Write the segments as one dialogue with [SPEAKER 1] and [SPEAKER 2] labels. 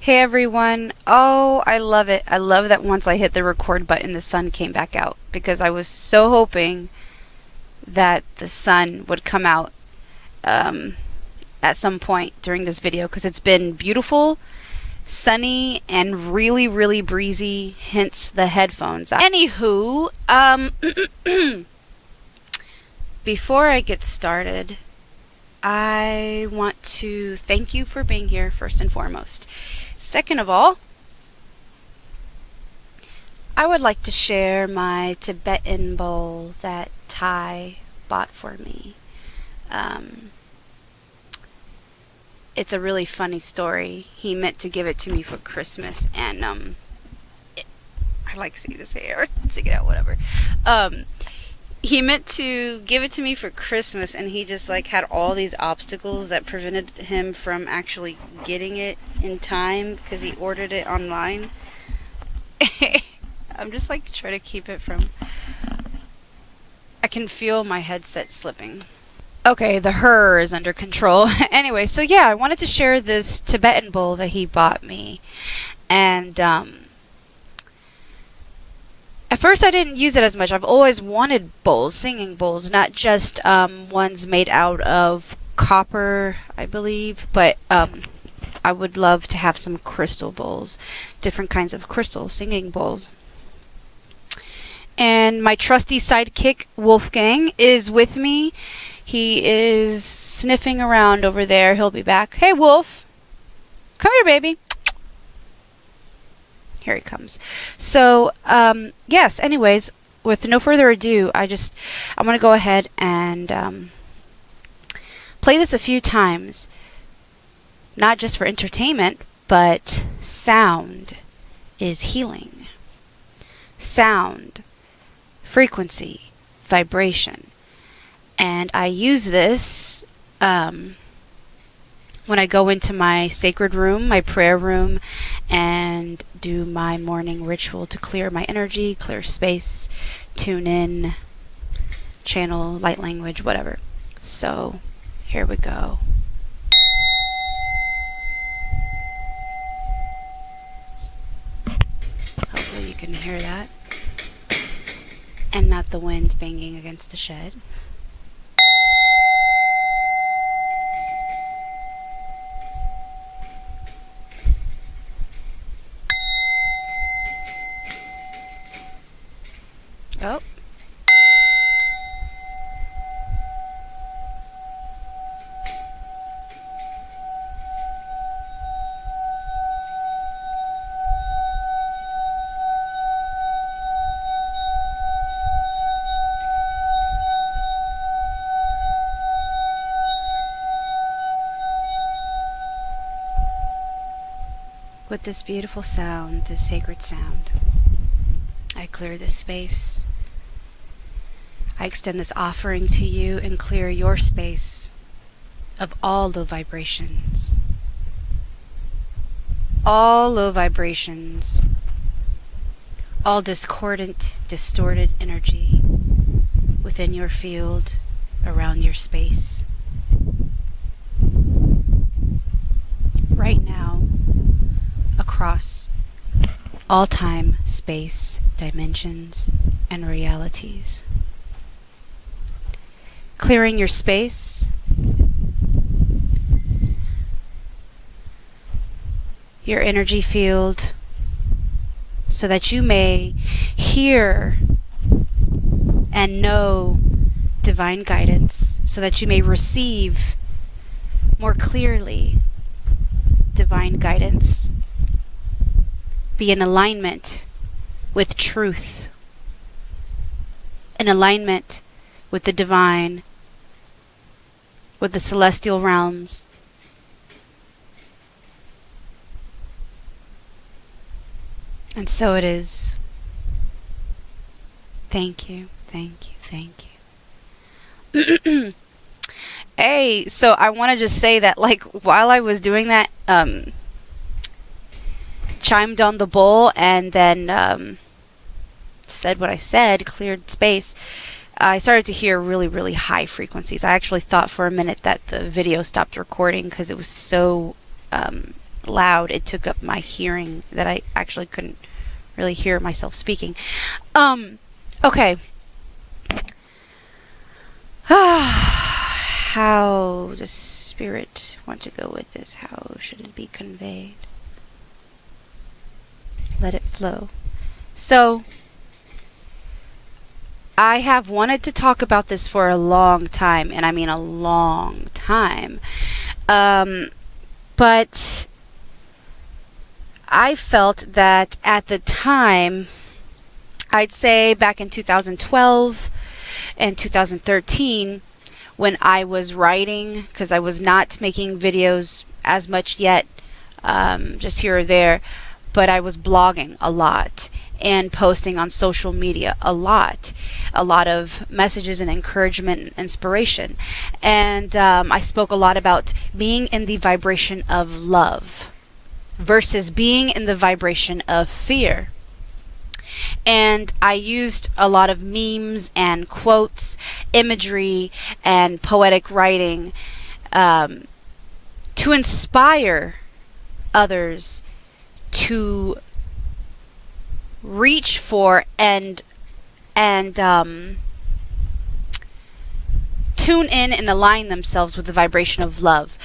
[SPEAKER 1] Hey everyone. Oh, I love it. I love that once I hit the record button, the sun came back out because I was so hoping that the sun would come out at some point during this video because it's been beautiful, sunny, and really, really breezy, hence the headphones. Anywho, before I get started, I want to thank you for being here first and foremost. Second of all, I would like to share my Tibetan bowl that Ty bought for me. It's a really funny story. He meant to give it to me for Christmas, and I like seeing this hair. Take it out, whatever. He meant to give it to me for Christmas, and he just had all these obstacles that prevented him from actually getting it in time because he ordered it online. I'm just trying to keep it from... I can feel my headset slipping. Okay, the her is under control. Anyway, so yeah, I wanted to share this Tibetan bowl that he bought me. And at first I didn't use it as much. I've always wanted bowls, singing bowls, not just ones made out of copper, I believe, but I would love to have some crystal bowls, different kinds of crystal singing bowls. And my trusty sidekick, Wolfgang, is with me. He is sniffing around over there. He'll be back. Hey, Wolf. Come here, baby. Here he comes. So, yes, anyways, with no further ado, I'm going to go ahead and play this a few times. Not just for entertainment, but sound is healing. Sound, frequency, vibration. And I use this when I go into my sacred room, my prayer room, and do my morning ritual to clear my energy, clear space, tune in, channel light language, whatever. So, here we go. Hopefully you can hear that. And not the wind banging against the shed. Oh. With this beautiful sound, this sacred sound, I clear this space. I extend this offering to you and clear your space of all low vibrations. All low vibrations. All discordant, distorted energy within your field, around your space. Right now, across all time, space, dimensions, and realities. Clearing your space, your energy field, so that you may hear and know divine guidance, so that you may receive more clearly divine guidance. Be in alignment with truth, in alignment with the divine, with the celestial realms. And so it is. Thank you, thank you, thank you. Hey, so I want to just say that while I was doing that, chimed on the bowl and then said what I said, cleared space, I started to hear really, really high frequencies. I actually thought for a minute that the video stopped recording because it was so loud, it took up my hearing that I actually couldn't really hear myself speaking. Okay. How does spirit want to go with this? How should it be conveyed? Let it flow. So, I have wanted to talk about this for a long time, and I mean a long time. But I felt that at the time, I'd say back in 2012 and 2013, when I was writing, because I was not making videos as much yet, just here or there, but I was blogging a lot and posting on social media a lot of messages and encouragement and inspiration. And I spoke a lot about being in the vibration of love versus being in the vibration of fear. And I used a lot of memes and quotes, imagery, and poetic writing to inspire others to reach for and tune in and align themselves with the vibration of love.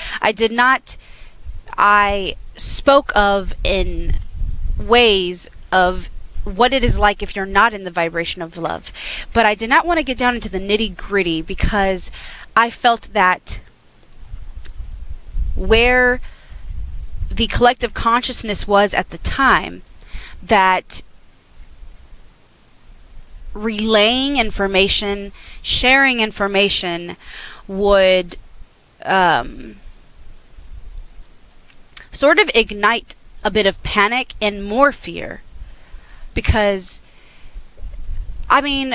[SPEAKER 1] I spoke of in ways of what it is like if you're not in the vibration of love. But I did not want to get down into the nitty-gritty, because I felt that where the collective consciousness was at the time, that relaying information, sharing information would sort of ignite a bit of panic and more fear. Because, I mean,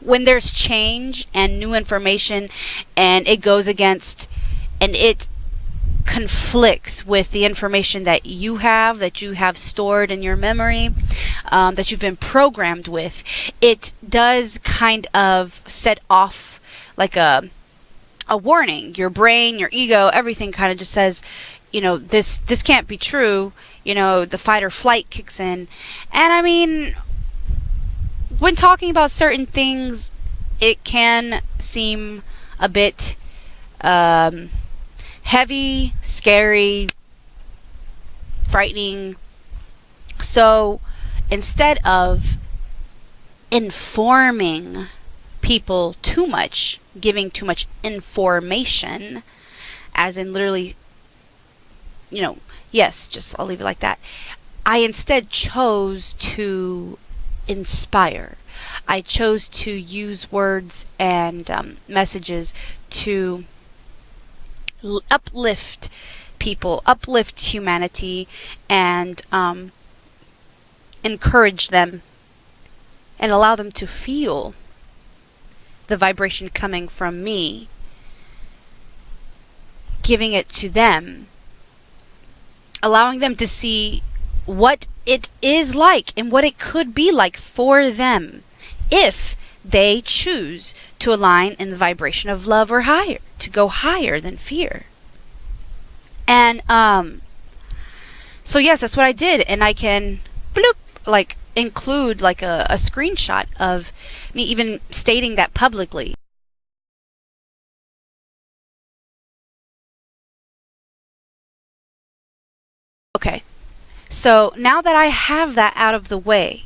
[SPEAKER 1] when there's change and new information and it goes against and it conflicts with the information that you have stored in your memory, that you've been programmed with, it does kind of set off like a warning. Your brain, your ego, everything kind of just says, this can't be true. The fight or flight kicks in. And I mean, when talking about certain things, it can seem a bit heavy, scary, frightening. So instead of informing people too much, giving too much information, as in literally, yes, I'll leave it like that. I instead chose to inspire. I chose to use words and messages to uplift people, uplift humanity, and encourage them and allow them to feel the vibration coming from me, giving it to them, allowing them to see what it is like and what it could be like for them if they choose to align in the vibration of love or higher, to go higher than fear. And so yes, that's what I did, and I can include like a screenshot of me even stating that publicly. Okay, so now that I have that out of the way,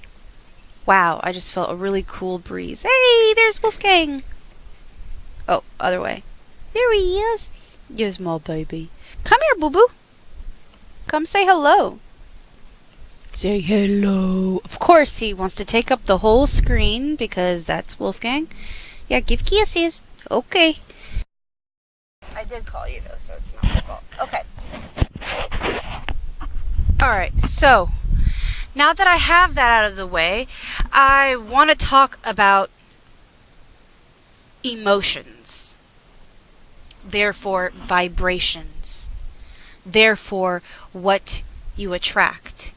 [SPEAKER 1] wow, I just felt a really cool breeze. Hey, there's Wolfgang. Oh, other way. There he is. Yes, my baby. Come here, boo-boo. Come say hello. Say hello. Of course, he wants to take up the whole screen because that's Wolfgang. Yeah, give kisses. Okay. I did call you, though, so it's not my fault. Okay. Alright, so now that I have that out of the way, I want to talk about emotions. Therefore, vibrations. Therefore, what you attract.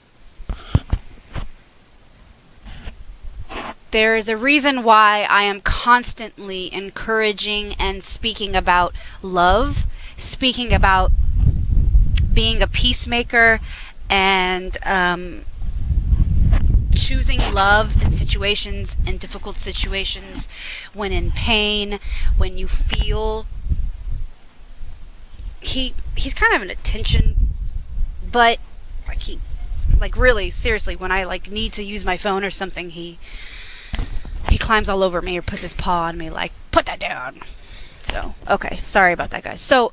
[SPEAKER 1] There is a reason why I am constantly encouraging and speaking about love, speaking about being a peacemaker and choosing love in situations, in difficult situations, when in pain, when you feel. He's kind of an attention, but like really seriously, when I like need to use my phone or something, he climbs all over me or puts his paw on me like, put that down. So okay, sorry about that, guys. So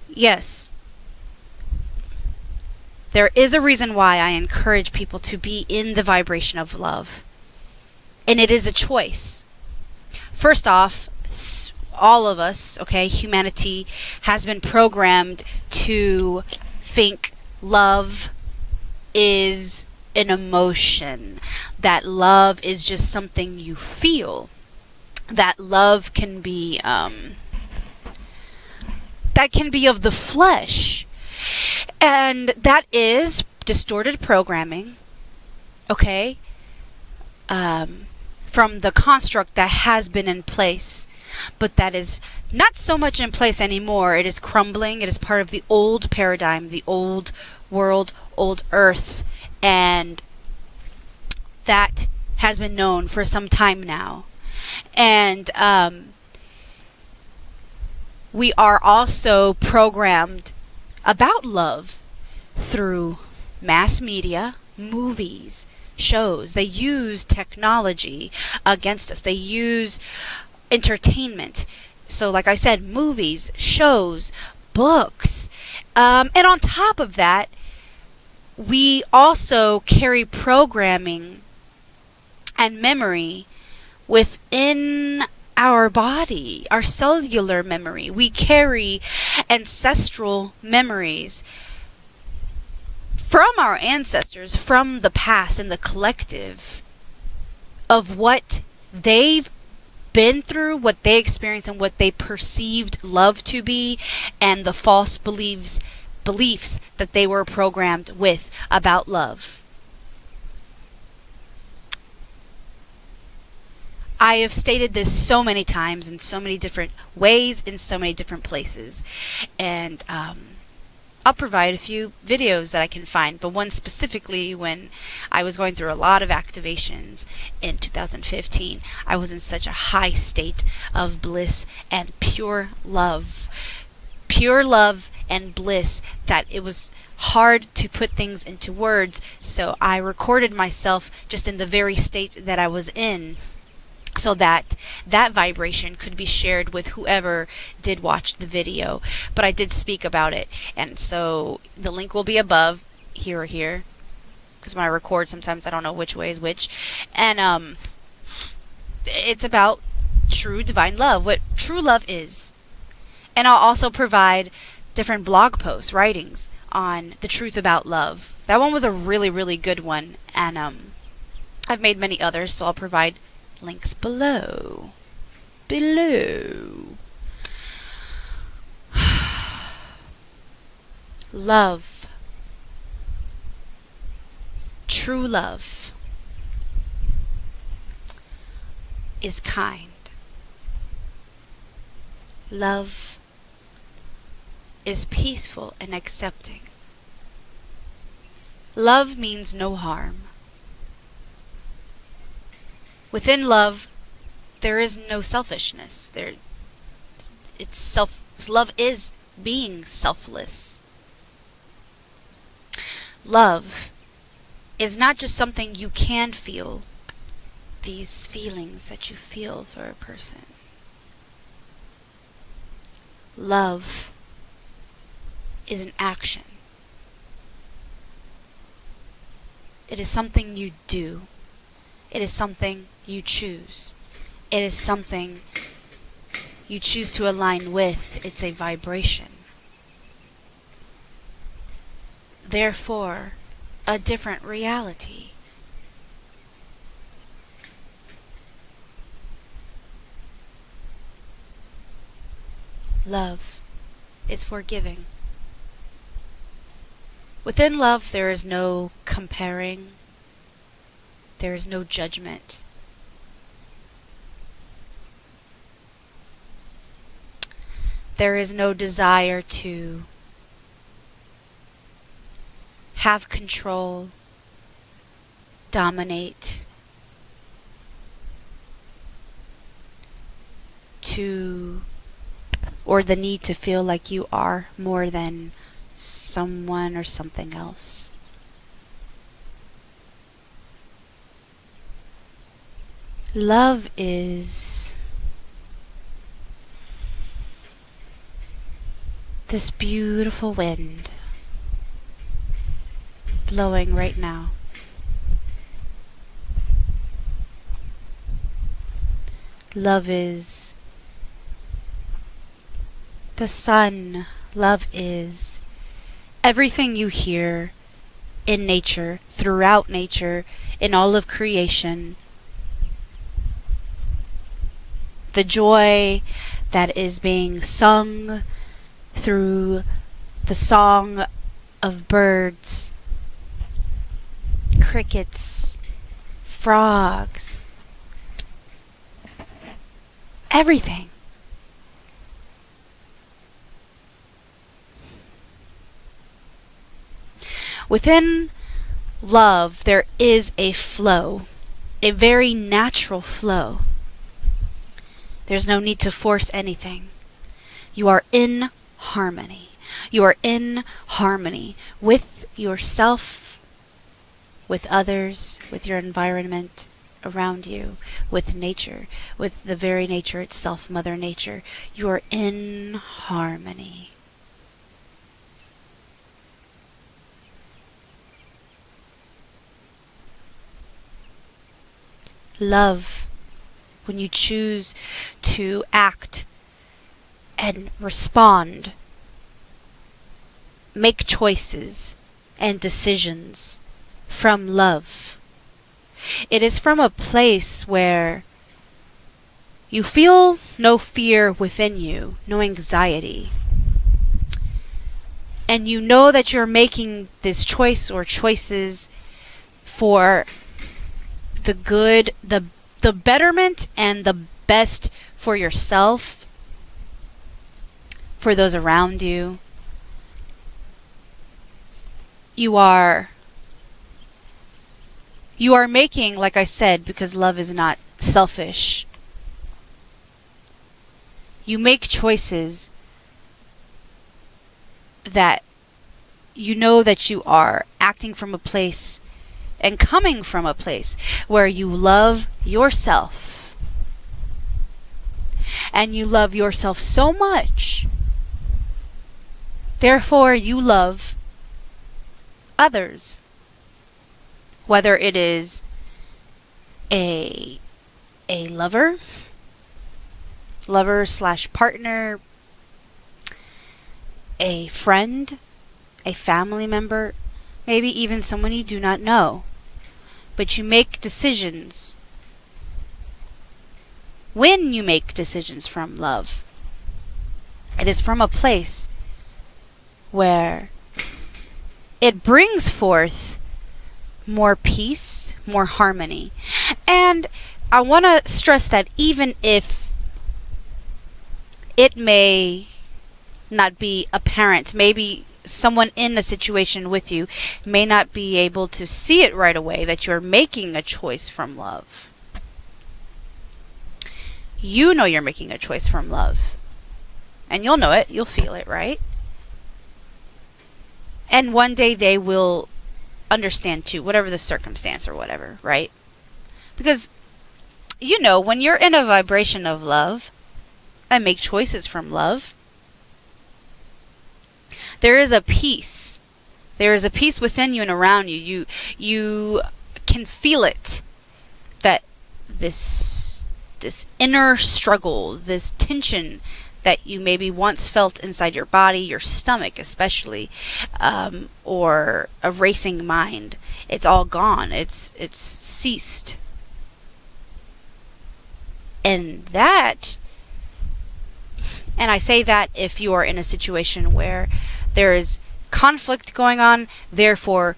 [SPEAKER 1] yes, there is a reason why I encourage people to be in the vibration of love, and it is a choice. First off, all of us, okay, humanity has been programmed to think love is an emotion, that love is just something you feel, that love can be of the flesh, and that is distorted programming, okay, from the construct that has been in place, but that is not so much in place anymore. It is crumbling. It is part of the old paradigm, the old world, old earth, and that has been known for some time now. And we are also programmed about love through mass media, movies, shows. They use technology against us. They use entertainment. So like I said, movies, shows, books. And on top of that, we also carry programming and memory within our body, our cellular memory. We carry ancestral memories from our ancestors, from the past and the collective, of what they've been through, what they experienced, and what they perceived love to be, and the false beliefs that they were programmed with about love. I have stated this so many times in so many different ways, in so many different places, and I'll provide a few videos that I can find, but one specifically when I was going through a lot of activations in 2015. I was in such a high state of bliss and pure love and bliss that it was hard to put things into words, so I recorded myself just in the very state that I was in, so that that vibration could be shared with whoever did watch the video. But I did speak about it, and so the link will be above, here or here, because when I record sometimes I don't know which way is which. And it's about true divine love, what true love is. And I'll also provide different blog posts, writings on the truth about love. That one was a really, really good one, and I've made many others, so I'll provide links below. Love. True love is kind. Love is peaceful and accepting. Love means no harm. Within love, there is no selfishness. Love is being selfless. Love is not just something you can feel, these feelings that you feel for a person. Love is an action. It is something you do. It is something you choose. It is something you choose to align with. It's a vibration. Therefore, a different reality. Love is forgiving. Within love, there is no comparing. There is no judgment. There is no desire to have control, dominate, or the need to feel like you are more than someone or something else. Love is this beautiful wind blowing right now. Love is the sun. Love is everything you hear in nature, throughout nature, in all of creation. The joy that is being sung through the song of birds, crickets, frogs, everything. Within love, there is a flow, a very natural flow. There's no need to force anything. You are in harmony. You are in harmony with yourself, with others, with your environment around you, with nature, with the very nature itself, Mother Nature. You are in harmony. Love, when you choose to act and respond, make choices and decisions from love. It is from a place where you feel no fear within you, no anxiety. And you know that you're making this choice or choices for the good, the betterment and the best for yourself, for those around you. You are making, like I said, because love is not selfish. You make choices that you know that you are acting from a place and coming from a place where you love yourself. And you love yourself so much. Therefore, you love others. Whether it is a lover / partner, a friend, a family member, maybe even someone you do not know. But you make decisions. When you make decisions from love, it is from a place where it brings forth more peace, more harmony. And I want to stress that even if it may not be apparent, maybe someone in a situation with you may not be able to see it right away that you're making a choice from love. You know you're making a choice from love. And you'll know it, you'll feel it, right? And one day they will understand too, whatever the circumstance or whatever, right? Because, you know, when you're in a vibration of love and make choices from love, there is a peace. There is a peace within you and around you. You can feel it. That this inner struggle, this tension that you maybe once felt inside your body, your stomach especially, or a racing mind, it's all gone. It's ceased. And I say that if you are in a situation where there is conflict going on, therefore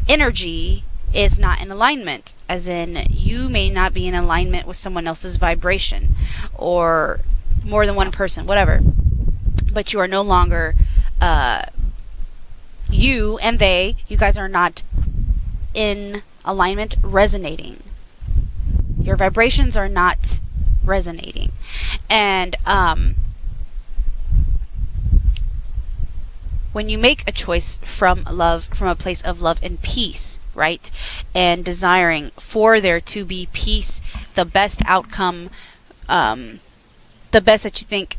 [SPEAKER 1] energy is not in alignment, as in you may not be in alignment with someone else's vibration or more than one person, whatever. but you are no longer, you and they, you guys are not in alignment, resonating. Your vibrations are not resonating. And when you make a choice from love, from a place of love and peace, right, and desiring for there to be peace, the best outcome, the best that you think,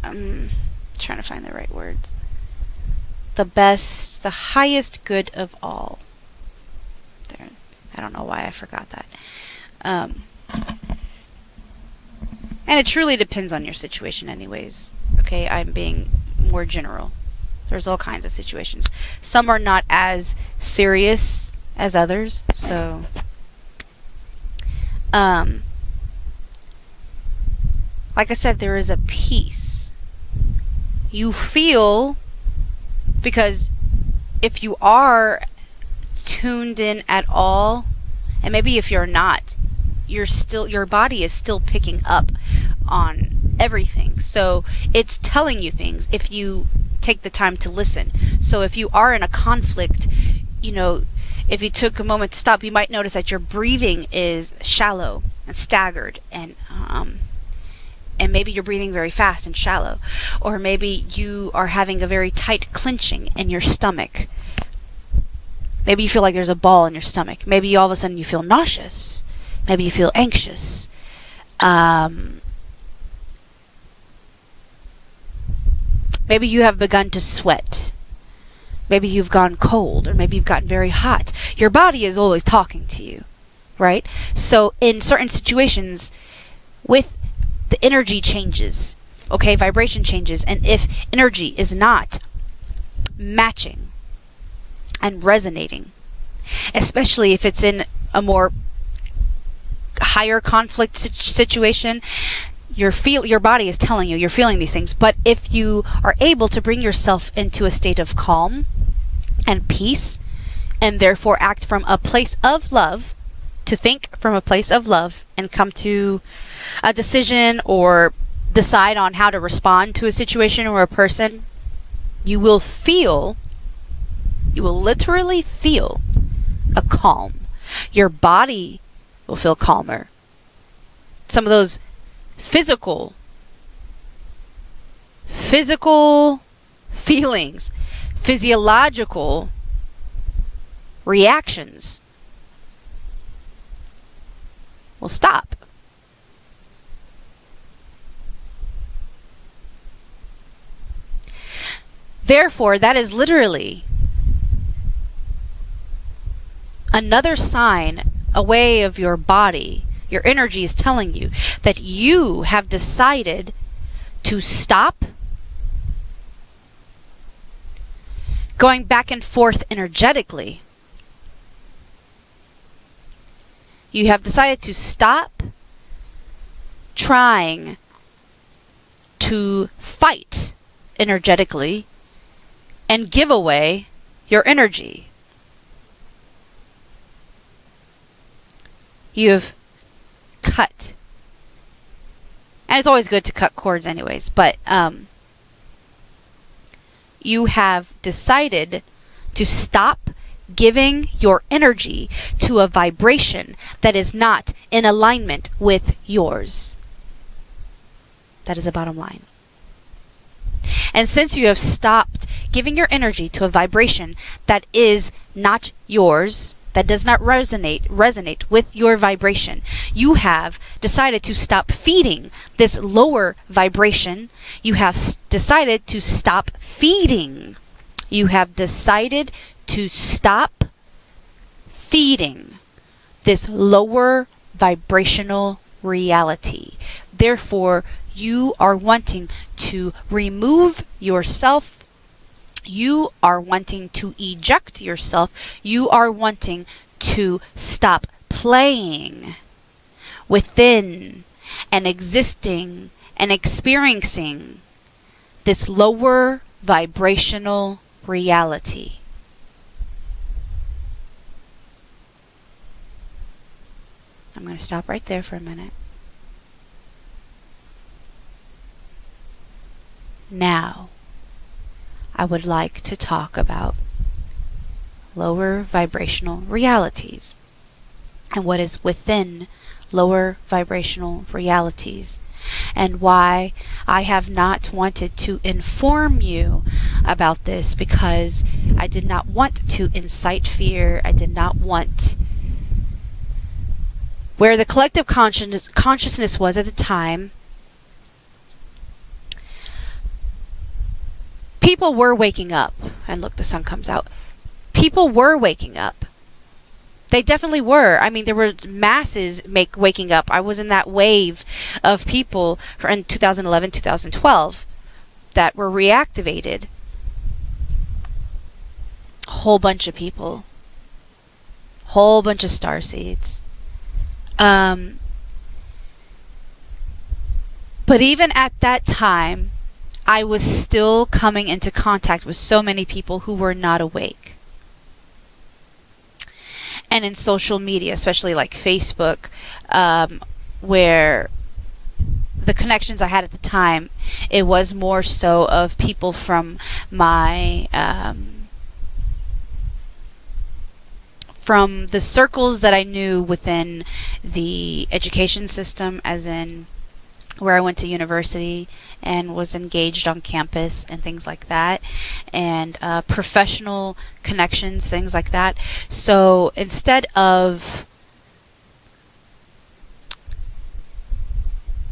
[SPEAKER 1] I'm trying to find the right words, the best, the highest good of all. There, I don't know why I forgot that. And it truly depends on your situation anyways. Okay, I'm being more general. There's all kinds of situations. Some are not as serious as others. So, like I said, there is a peace. You feel, because if you are tuned in at all, and maybe if you're not, your body is still picking up on everything. So it's telling you things if you take the time to listen. So if you are in a conflict, if you took a moment to stop, you might notice that your breathing is shallow and staggered, and maybe you're breathing very fast and shallow, or maybe you are having a very tight clenching in your stomach. Maybe you feel like there's a ball in your stomach. Maybe all of a sudden you feel nauseous. Maybe you feel anxious. Maybe you have begun to sweat. Maybe you've gone cold, or maybe you've gotten very hot. Your body is always talking to you, right? So in certain situations, with the energy changes, okay, vibration changes, and if energy is not matching and resonating, especially if it's in a more higher conflict situation, your body is telling you you're feeling these things. But if you are able to bring yourself into a state of calm and peace, and therefore act from a place of love, to think from a place of love and come to a decision or decide on how to respond to a situation or a person, you will literally feel a calm. Your body will feel calmer. Some of those physical feelings, physiological reactions will stop. Therefore, that is literally another sign, a way of your body, your energy is telling you that you have decided to stop going back and forth energetically. You have decided to stop trying to fight energetically and give away your energy. You've cut. And it's always good to cut cords anyways, but you have decided to stop giving your energy to a vibration that is not in alignment with yours. That is the bottom line. And since you have stopped giving your energy to a vibration that is not yours, that does not resonate with your vibration, you have decided to stop feeding this lower vibration. You have decided to stop feeding. You have decided to stop feeding this lower vibrational reality. Therefore, you are wanting to remove yourself. You are wanting to eject yourself. You are wanting to stop playing within and existing and experiencing this lower vibrational reality. I'm going to stop right there for a minute. Now, I would like to talk about lower vibrational realities and what is within lower vibrational realities, and why I have not wanted to inform you about this, because I did not want to incite fear. I did not want, where the collective consciousness was at the time, people were waking up. And look, the sun comes out. People were waking up. They definitely were. I mean, there were masses waking up. I was in that wave of people in 2011, 2012 that were reactivated. A whole bunch of people. Whole bunch of starseeds. But even at that time, I was still coming into contact with so many people who were not awake. And in social media, especially like Facebook, where the connections I had at the time, it was more so of people from my from the circles that I knew within the education system, as in where I went to university and was engaged on campus and things like that, and professional connections, things like that. So instead of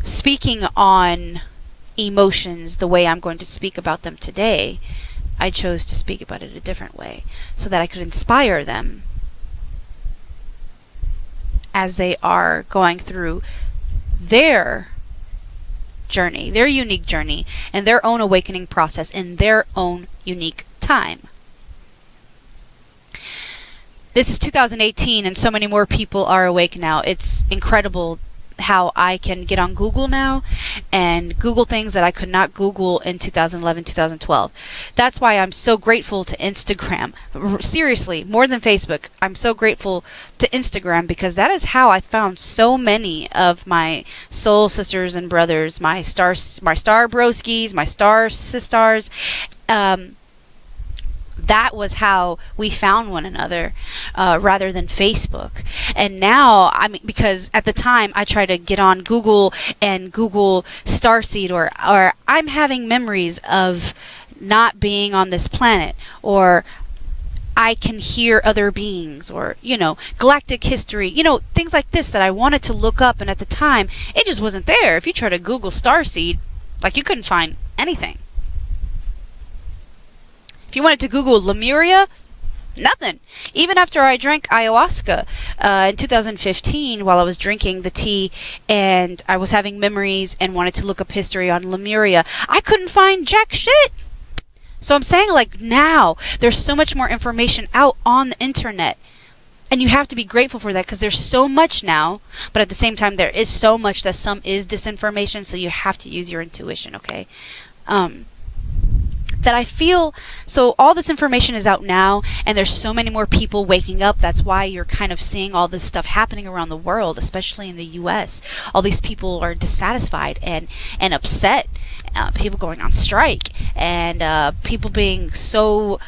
[SPEAKER 1] speaking on emotions the way I'm going to speak about them today, I chose to speak about it a different way so that I could inspire them as they are going through their journey, their unique journey, and their own awakening process in their own unique time. This is 2018 and so many more people are awake now. It's incredible how I can get on Google now and Google things that I could not Google in 2011, 2012. That's why I'm so grateful to Instagram. Seriously, more than Facebook. I'm so grateful to Instagram, because that is how I found so many of my soul sisters and brothers, my star broskies, my star sisters. That was how we found one another, rather than Facebook. And now, I mean, because at the time I tried to get on Google and Google Starseed, or I'm having memories of not being on this planet, or I can hear other beings, or, galactic history, things like this that I wanted to look up, and at the time, it just wasn't there. If you try to Google Starseed, you couldn't find anything. If you wanted to Google Lemuria, nothing. Even after I drank ayahuasca in 2015, while I was drinking the tea and I was having memories and wanted to look up history on Lemuria, I couldn't find jack shit. So I'm saying, now, there's so much more information out on the internet. And you have to be grateful for that, because there's so much now, but at the same time, there is so much that some is disinformation, so you have to use your intuition, okay? That I feel, so all this information is out now, and there's so many more people waking up. That's why you're kind of seeing all this stuff happening around the world, especially in the US. All these people are dissatisfied and upset. People going on strike, and people being so,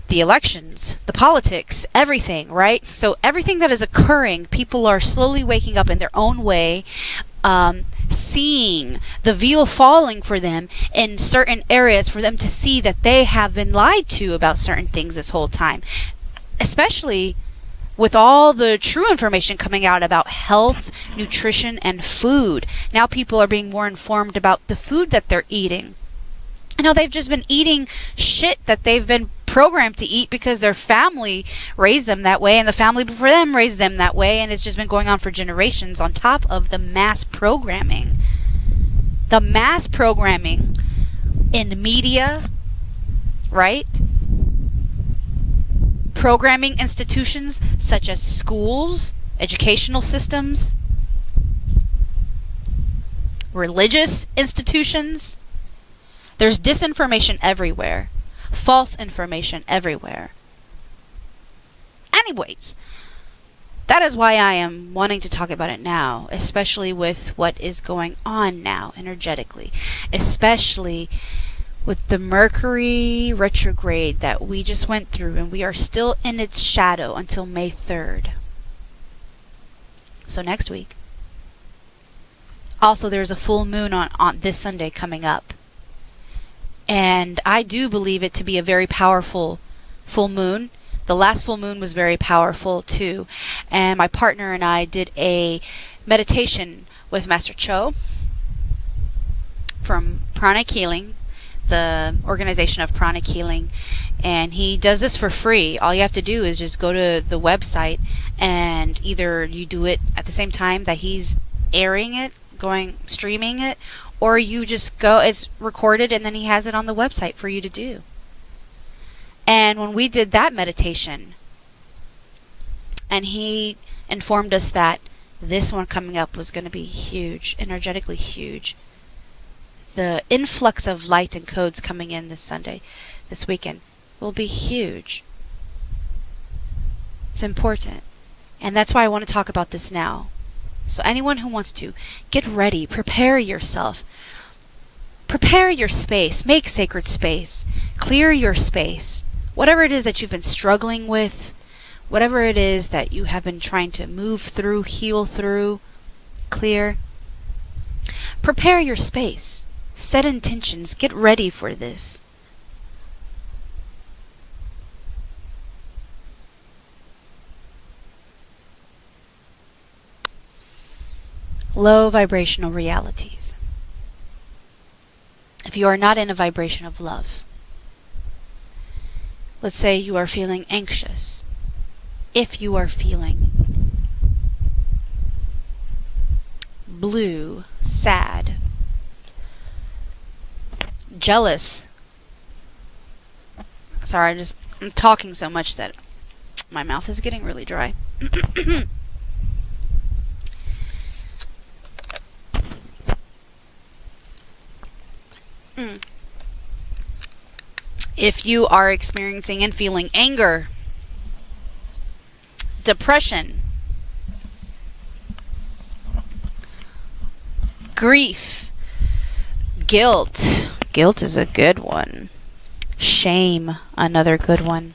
[SPEAKER 1] the elections, the politics, everything, right? So everything that is occurring, people are slowly waking up in their own way, seeing the veil falling for them in certain areas, for them to see that they have been lied to about certain things this whole time, especially with all the true information coming out about health, nutrition, and food. Now people are being more informed about the food that they're eating. They've just been eating shit that they've been programmed to eat because their family raised them that way, and the family before them raised them that way, and it's just been going on for generations, on top of the mass programming. The mass programming in media, right? Programming institutions such as schools, educational systems, religious institutions. There's disinformation everywhere. False information everywhere. Anyways, That is why I am wanting to talk about it now, especially with what is going on now energetically, especially with the Mercury retrograde that we just went through, and we are still in its shadow until May 3rd. So next week. Also, there's a full moon on this Sunday coming up. And I do believe it to be a very powerful full moon. The last full moon was very powerful too. And my partner and I did a meditation with Master Cho from Pranic Healing, the organization of Pranic Healing. And he does this for free. All you have to do is just go to the website, and either you do it at the same time that he's airing it, streaming it, or you just go, it's recorded, and then he has it on the website for you to do. And when we did that meditation, and he informed us that this one coming up was going to be huge, energetically huge. The influx of light and codes coming in this weekend, will be huge. It's important. And that's why I want to talk about this now. So anyone who wants to, get ready, prepare yourself. Prepare your space, make sacred space, clear your space. Whatever it is that you've been struggling with, whatever it is that you have been trying to move through, heal through, clear. Prepare your space. Set intentions. Get ready for this. Low vibrational realities. If you are not in a vibration of love, let's say you are feeling anxious. If you are feeling blue, sad, jealous. Sorry, I'm talking so much that my mouth is getting really dry. If you are experiencing and feeling anger, depression, grief, guilt. Guilt is a good one. Shame, another good one.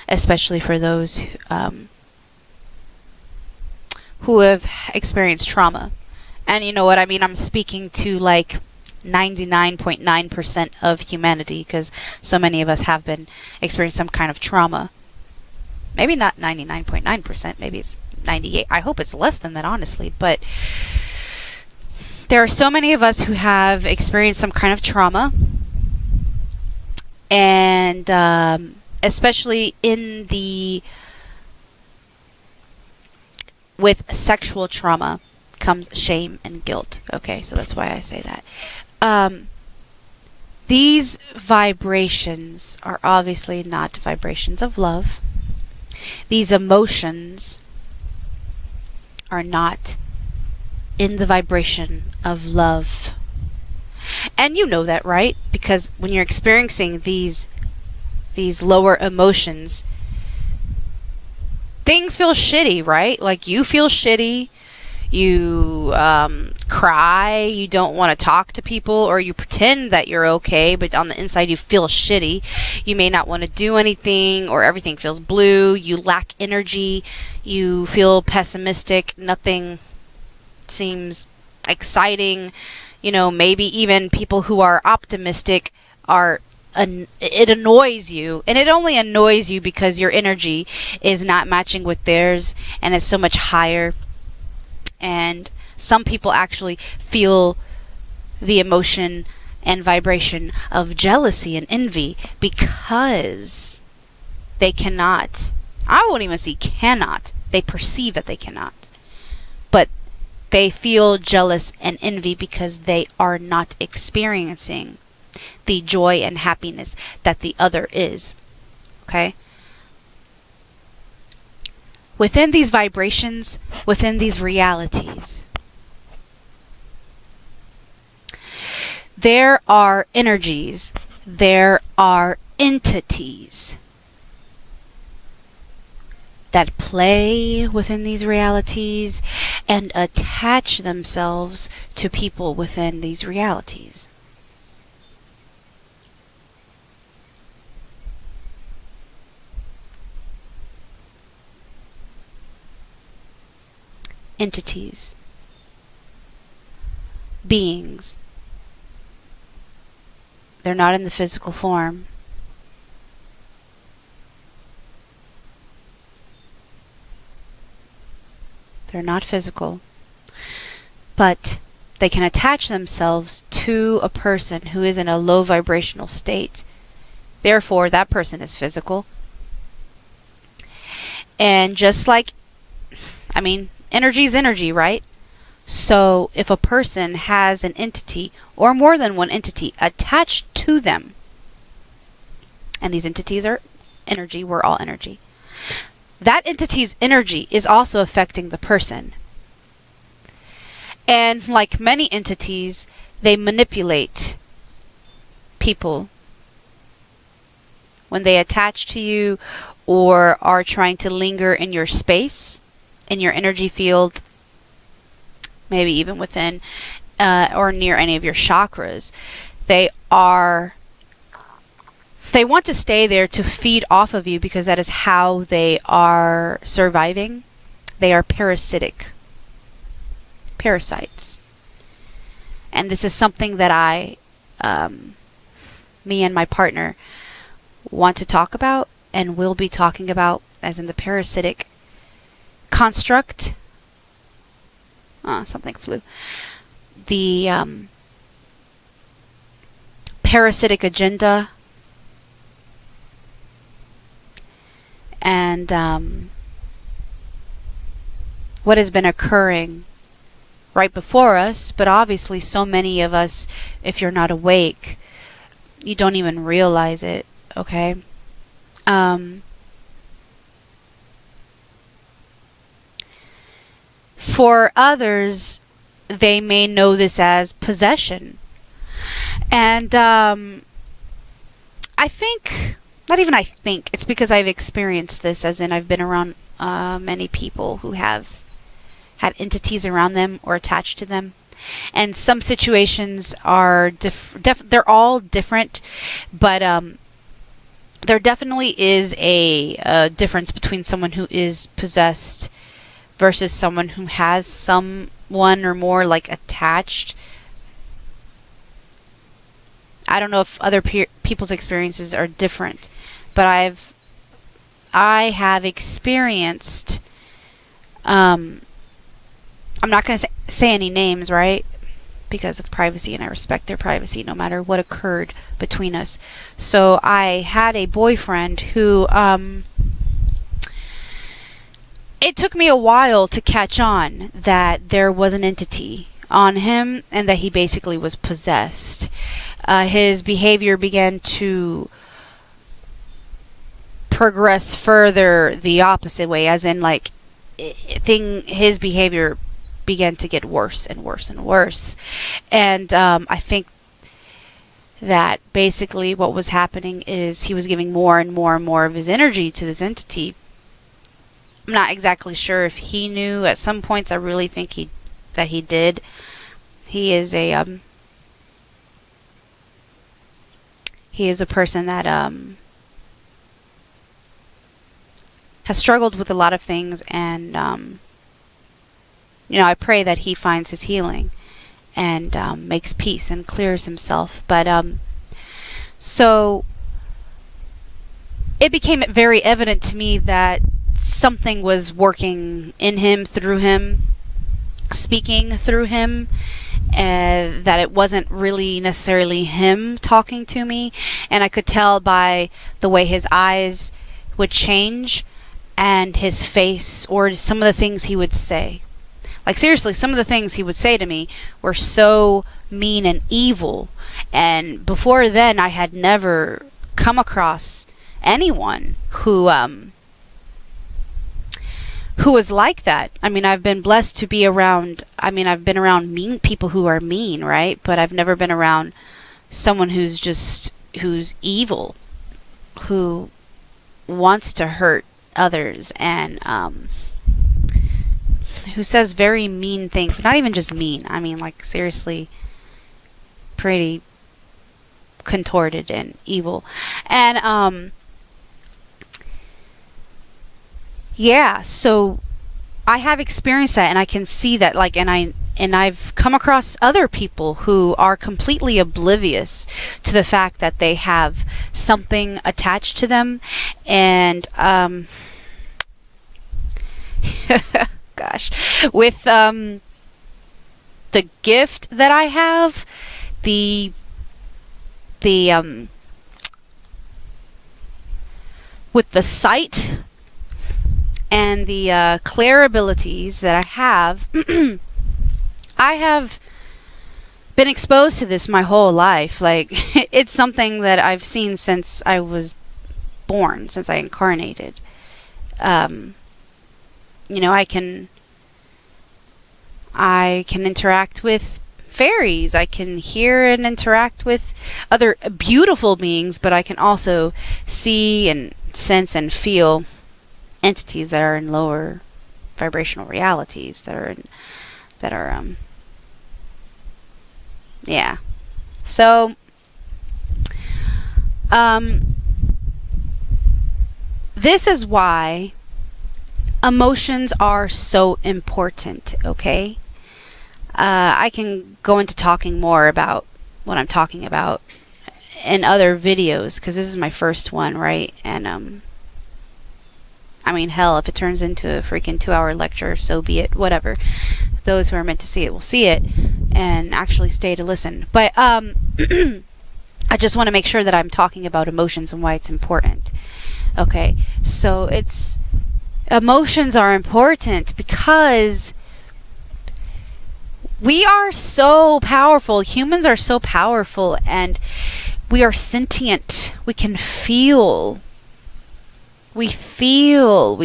[SPEAKER 1] Especially for those who have experienced trauma. And you know what I mean? I'm speaking to like 99.9% of humanity, because so many of us have been experienced some kind of trauma. Maybe not 99.9%, maybe it's 98. I hope it's less than that, honestly. But there are so many of us who have experienced some kind of trauma, and especially with sexual trauma comes shame and guilt. Okay, so that's why I say that. These vibrations are obviously not vibrations of love. These emotions are not in the vibration of love. And you know that, right? Because when you're experiencing these lower emotions, things feel shitty, right? Like you feel shitty. You cry, you don't want to talk to people, or you pretend that you're okay, but on the inside you feel shitty. You may not want to do anything, or everything feels blue. You lack energy. You feel pessimistic. Nothing seems exciting. You know, maybe even people who are optimistic it annoys you. And it only annoys you because your energy is not matching with theirs, and it's so much higher. And some people actually feel the emotion and vibration of jealousy and envy because they cannot. I won't even say cannot. They perceive that they cannot. But they feel jealous and envy because they are not experiencing the joy and happiness that the other is. Okay? Within these vibrations, within these realities, there are energies, there are entities. that play within these realities and attach themselves to people within these realities. Entities, beings. They're not in the physical form. They're not physical, but they can attach themselves to a person who is in a low vibrational state. Therefore, that person is physical. And just like, energy is energy, right? So if a person has an entity or more than one entity attached to them, and these entities are energy, we're all energy, that entity's energy is also affecting the person. And like many entities, they manipulate people when they attach to you or are trying to linger in your space, in your energy field, maybe even within or near any of your chakras. They want to stay there to feed off of you because that is how they are surviving. They are parasitic. Parasites. And this is something that me and my partner want to talk about and will be talking about, as in the parasitic construct. Something flew. The parasitic agenda. And what has been occurring right before us, but obviously so many of us, if you're not awake, you don't even realize it, okay? For others, they may know this as possession. And it's because I've experienced this, as in I've been around many people who have had entities around them or attached to them. And some situations are they're all different, but there definitely is a difference between someone who is possessed versus someone who has someone or more like attached. I don't know if other people's experiences are different, but I have experienced, I'm not going to say any names, right? Because of privacy, and I respect their privacy no matter what occurred between us. So I had a boyfriend who, it took me a while to catch on that there was an entity on him and that he basically was possessed. His behavior began to progress further the opposite way, as in like his behavior began to get worse and worse and worse. And I think that basically what was happening is he was giving more and more and more of his energy to this entity. I'm not exactly sure if he knew. At some points I really think that he did. He is a person that has struggled with a lot of things, and I pray that he finds his healing and makes peace and clears himself. But so it became very evident to me that something was working in him, through him, speaking through him, that it wasn't really necessarily him talking to me. And I could tell by the way his eyes would change and his face, or some of the things he would say. Like seriously, some of the things he would say to me were so mean and evil. And before then, I had never come across anyone who was like that. I mean, I've been blessed to be around, I've been around mean people who are mean, right? But I've never been around someone who's evil, who wants to hurt others and who says very mean things. Not even just mean. I mean, like, seriously pretty contorted and evil. And yeah, so I have experienced that, and I can see that, like, and I've come across other people who are completely oblivious to the fact that they have something attached to them. And gosh, with the gift that I have, the with the sight and the clear abilities that I have, I have been exposed to this my whole life. Like, it's something that I've seen since I was born, since I incarnated. You know, I can interact with fairies. I can hear and interact with other beautiful beings, but I can also see and sense and feel entities that are in lower vibrational realities, that are yeah. So this is why emotions are so important, okay? I can go into talking more about what I'm talking about in other videos, because this is my first one, right? And I mean, hell, if it turns into a freaking 2-hour lecture, so be it. Whatever. Those who are meant to see it will see it and actually stay to listen. But I just want to make sure that I'm talking about emotions and why it's important. Okay, so emotions are important because we are so powerful. Humans are so powerful, and we are sentient. We can feel. We feel.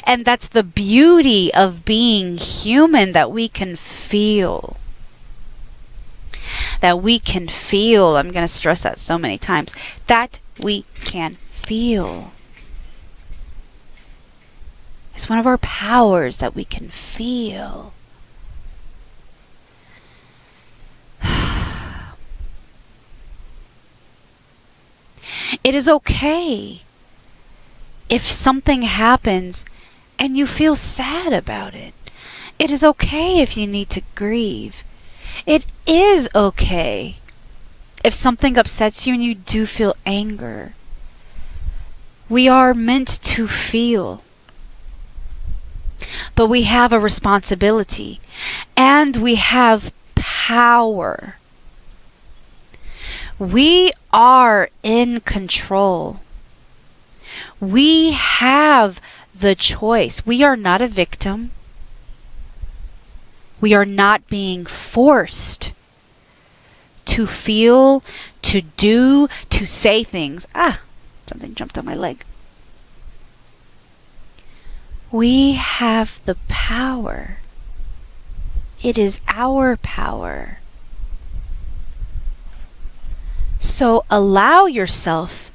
[SPEAKER 1] And that's the beauty of being human, that we can feel. That we can feel. I'm going to stress that so many times. That we can feel. It's one of our powers, that we can feel. It is okay if something happens and you feel sad about it. It is okay if you need to grieve. It is okay if something upsets you and you do feel anger. We are meant to feel. But we have a responsibility, and we have power. We are in control. We have the choice. We are not a victim. We are not being forced to feel, to do, to say things. Something jumped on my leg. We have the power. It is our power. So allow yourself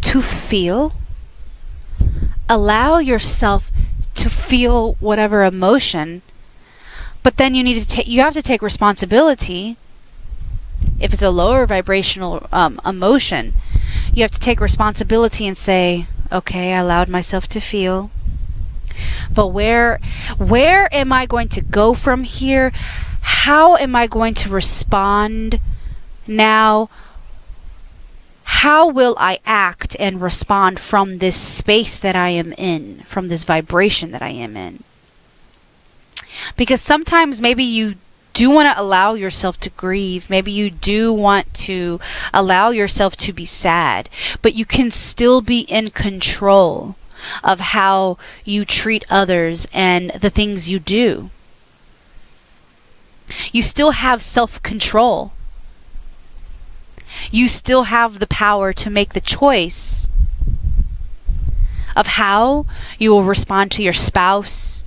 [SPEAKER 1] to feel. Allow yourself to feel whatever emotion, but then you have to take responsibility. If it's a lower vibrational emotion, you have to take responsibility and say, okay, I allowed myself to feel. But where am I going to go from here? How am I going to respond now? How will I act and respond from this space that I am in, from this vibration that I am in? Because sometimes maybe you do want to allow yourself to grieve. Maybe you do want to allow yourself to be sad, but you can still be in control of how you treat others and the things you do. You still have self-control. You still have the power to make the choice of how you will respond to your spouse.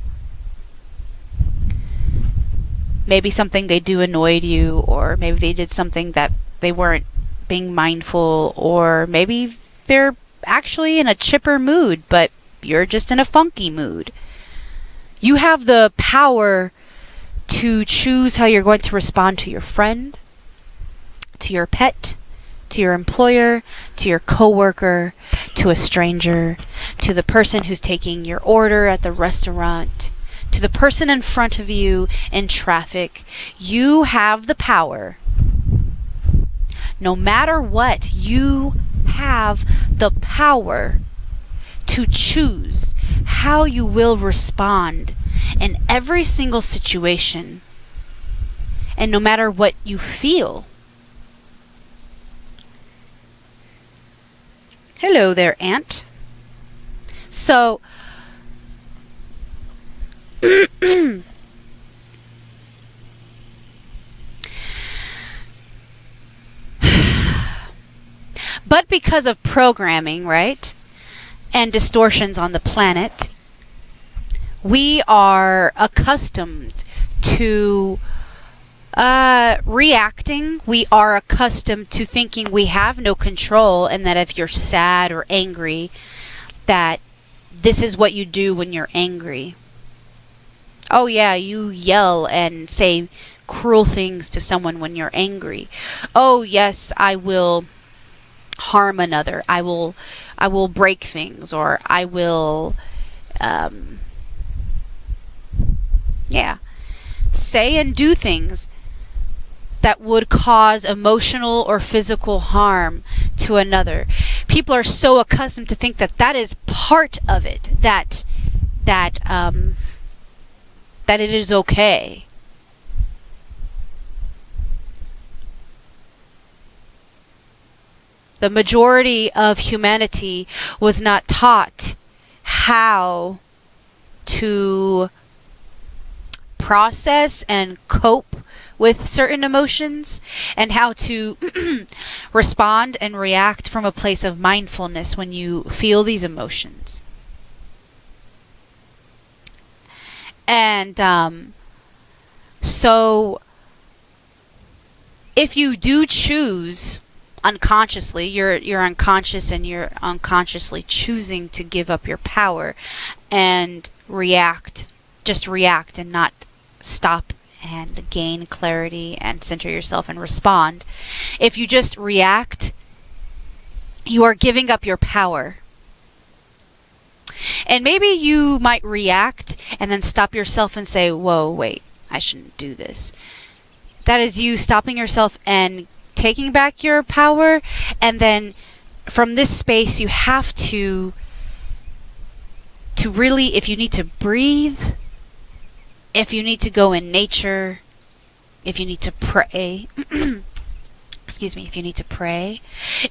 [SPEAKER 1] Maybe something they do annoyed you, or maybe they did something that they weren't being mindful, or maybe they're actually in a chipper mood, but you're just in a funky mood. You have the power to choose how you're going to respond to your friend, to your pet, to your employer, to your coworker, to a stranger, to the person who's taking your order at the restaurant, to the person in front of you in traffic. You have the power. No matter what, you have the power to choose how you will respond in every single situation, and no matter what you feel. Hello there, Ant. So, but because of programming, right, and distortions on the planet, we are accustomed to reacting. We are accustomed to thinking we have no control, and that if you're sad or angry, that this is what you do when you're angry. Oh yeah, you yell and say cruel things to someone when you're angry. Oh yes, I will harm another. I will break things, or I will say and do things that would cause emotional or physical harm to another. People are so accustomed to think that that is part of it, that it is okay. The majority of humanity was not taught how to process and cope with certain emotions, and how to respond and react from a place of mindfulness when you feel these emotions. And so if you do choose unconsciously, you're unconscious, and you're unconsciously choosing to give up your power and react, just react and not stop and gain clarity and center yourself and respond. If you just react, you are giving up your power. And maybe you might react and then stop yourself and say, whoa, wait, I shouldn't do this. That is you stopping yourself and taking back your power. And then from this space, you have to really, if you need to breathe, if you need to go in nature, if you need to pray, excuse me, if you need to pray,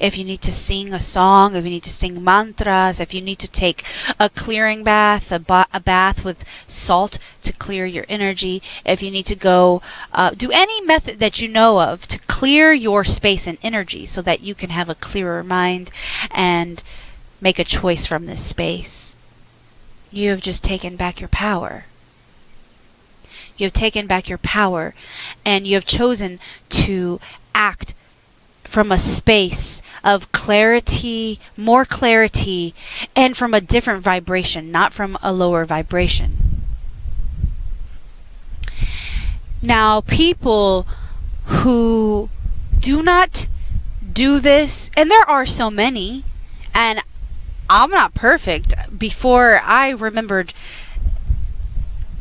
[SPEAKER 1] if you need to sing a song, if you need to sing mantras, if you need to take a clearing bath, a bath with salt to clear your energy, if you need to go do any method that you know of to clear your space and energy so that you can have a clearer mind and make a choice from this space, you have just taken back your power. You have taken back your power, and you have chosen to act from a space of clarity, more clarity, and from a different vibration, not from a lower vibration. Now, people who do not do this, and there are so many, and I'm not perfect. Before I remembered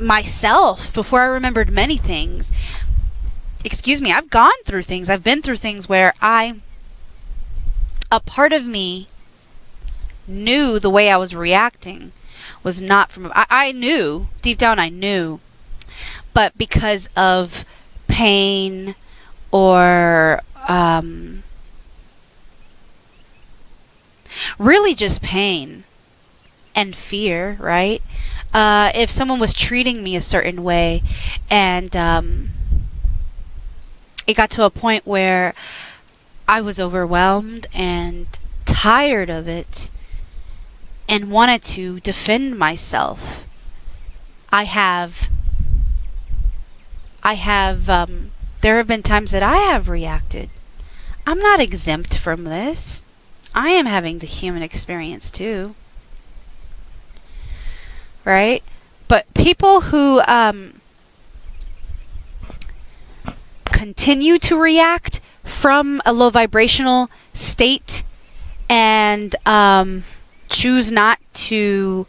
[SPEAKER 1] myself, before I remembered many things, I've gone through things, I've been through things where a part of me knew the way I was reacting was not from, I knew, deep down I knew, but because of pain or really just pain and fear, right? If someone was treating me a certain way, and it got to a point where I was overwhelmed and tired of it and wanted to defend myself. There have been times that I have reacted. I'm not exempt from this. I am having the human experience too. Right? But people who continue to react from a low vibrational state and choose not to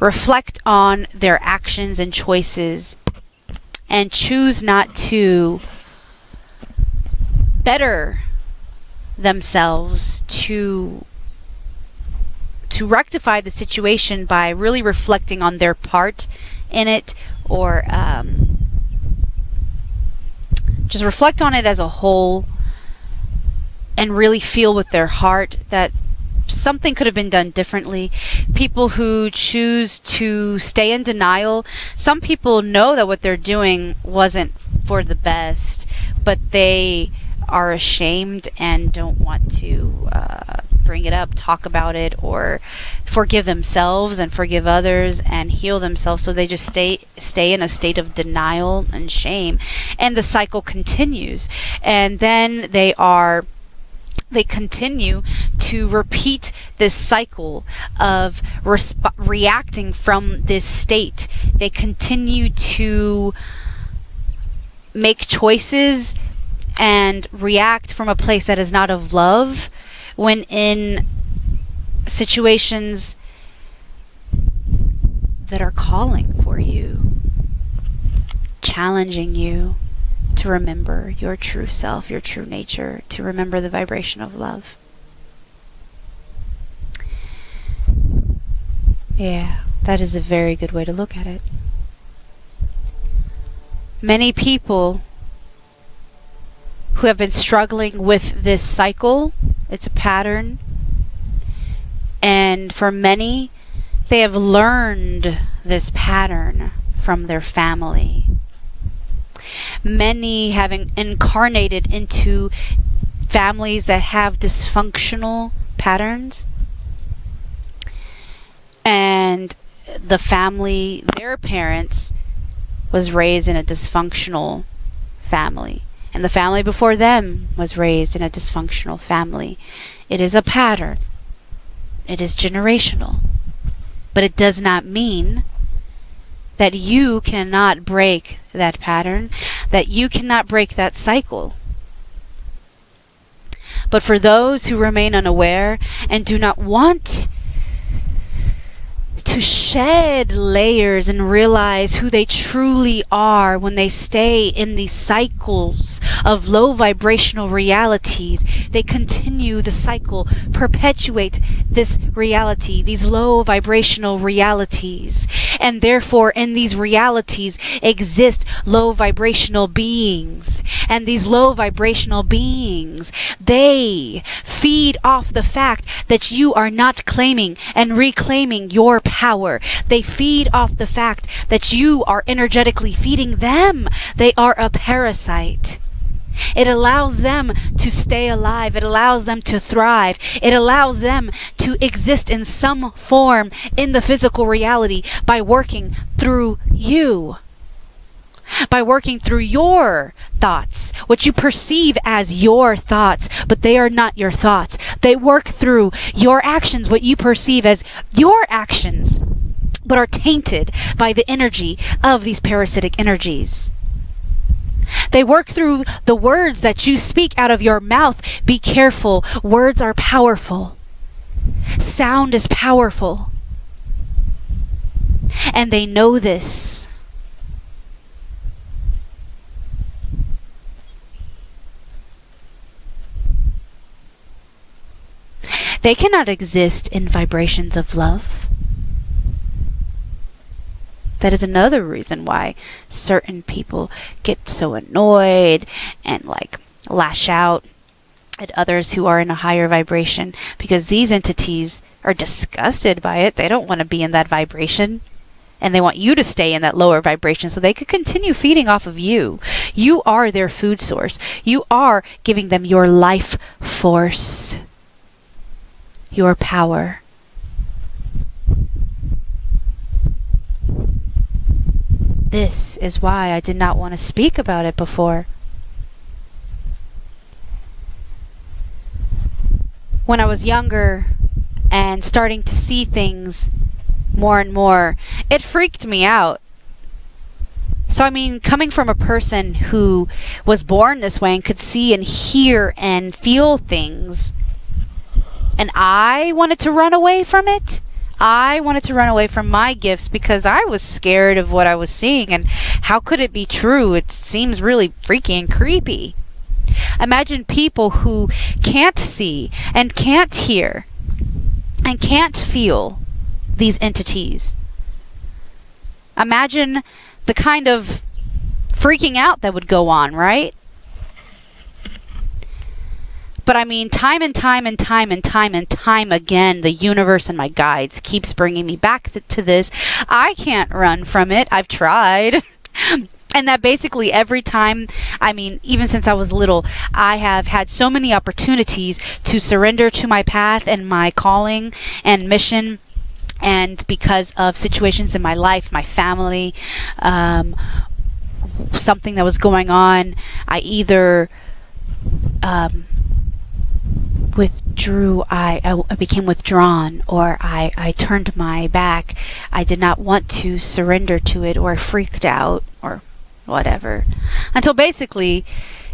[SPEAKER 1] reflect on their actions and choices and choose not to better themselves to rectify the situation by really reflecting on their part in it, or just reflect on it as a whole and really feel with their heart that something could have been done differently. People who choose to stay in denial, some people know that what they're doing wasn't for the best, but they are ashamed and don't want to bring it up, talk about it, or forgive themselves and forgive others and heal themselves. So they just stay in a state of denial and shame, and the cycle continues. And then they continue to repeat this cycle of reacting from this state. They continue to make choices and react from a place that is not of love, when in situations that are calling for you, challenging you to remember your true self, your true nature, to remember the vibration of love. Yeah, that is a very good way to look at it. Many people who have been struggling with this cycle, it's a pattern, and for many, they have learned this pattern from their family. Many have incarnated into families that have dysfunctional patterns, and the family, their parents, was raised in a dysfunctional family, and the family before them was raised in a dysfunctional family. It is a pattern. It is generational. But it does not mean that you cannot break that pattern, that you cannot break that cycle. But for those who remain unaware and do not want to shed layers and realize who they truly are when they stay in these cycles of low vibrational realities, they continue the cycle, perpetuate this reality, these low vibrational realities. And therefore, in these realities exist low vibrational beings. And these low vibrational beings, they feed off the fact that you are not claiming and reclaiming your power. They feed off the fact that you are energetically feeding them. They are a parasite. It allows them to stay alive. It allows them to thrive. It allows them to exist in some form in the physical reality by working through you. By working through your thoughts, what you perceive as your thoughts, but they are not your thoughts. They work through your actions, what you perceive as your actions, but are tainted by the energy of these parasitic energies. They work through the words that you speak out of your mouth. Be careful. Words are powerful. Sound is powerful. And they know this. They cannot exist in vibrations of love. That is another reason why certain people get so annoyed and lash out at others who are in a higher vibration, because these entities are disgusted by it. They don't want to be in that vibration, and they want you to stay in that lower vibration so they could continue feeding off of you. You are their food source. You are giving them your life force, your power. This is why I did not want to speak about it before. when I was younger and starting to see things more and more, it freaked me out. So, I mean, coming from a person who was born this way and could see and hear and feel things, and I wanted to run away from it. I wanted to run away from my gifts because I was scared of what I was seeing, and how could it be true? It seems really freaky and creepy. Imagine people who can't see and can't hear and can't feel these entities. Imagine the kind of freaking out that would go on, right? But I mean, time and time and time and time and time again, the universe and my guides keeps bringing me back to this. I can't run from it. I've tried. And that basically every time, I mean, even since I was little, I have had so many opportunities to surrender to my path and my calling and mission. And because of situations in my life, my family, something that was going on, I either withdrew, I became withdrawn, or I turned my back. I did not want to surrender to it, or freaked out, or whatever. Until basically,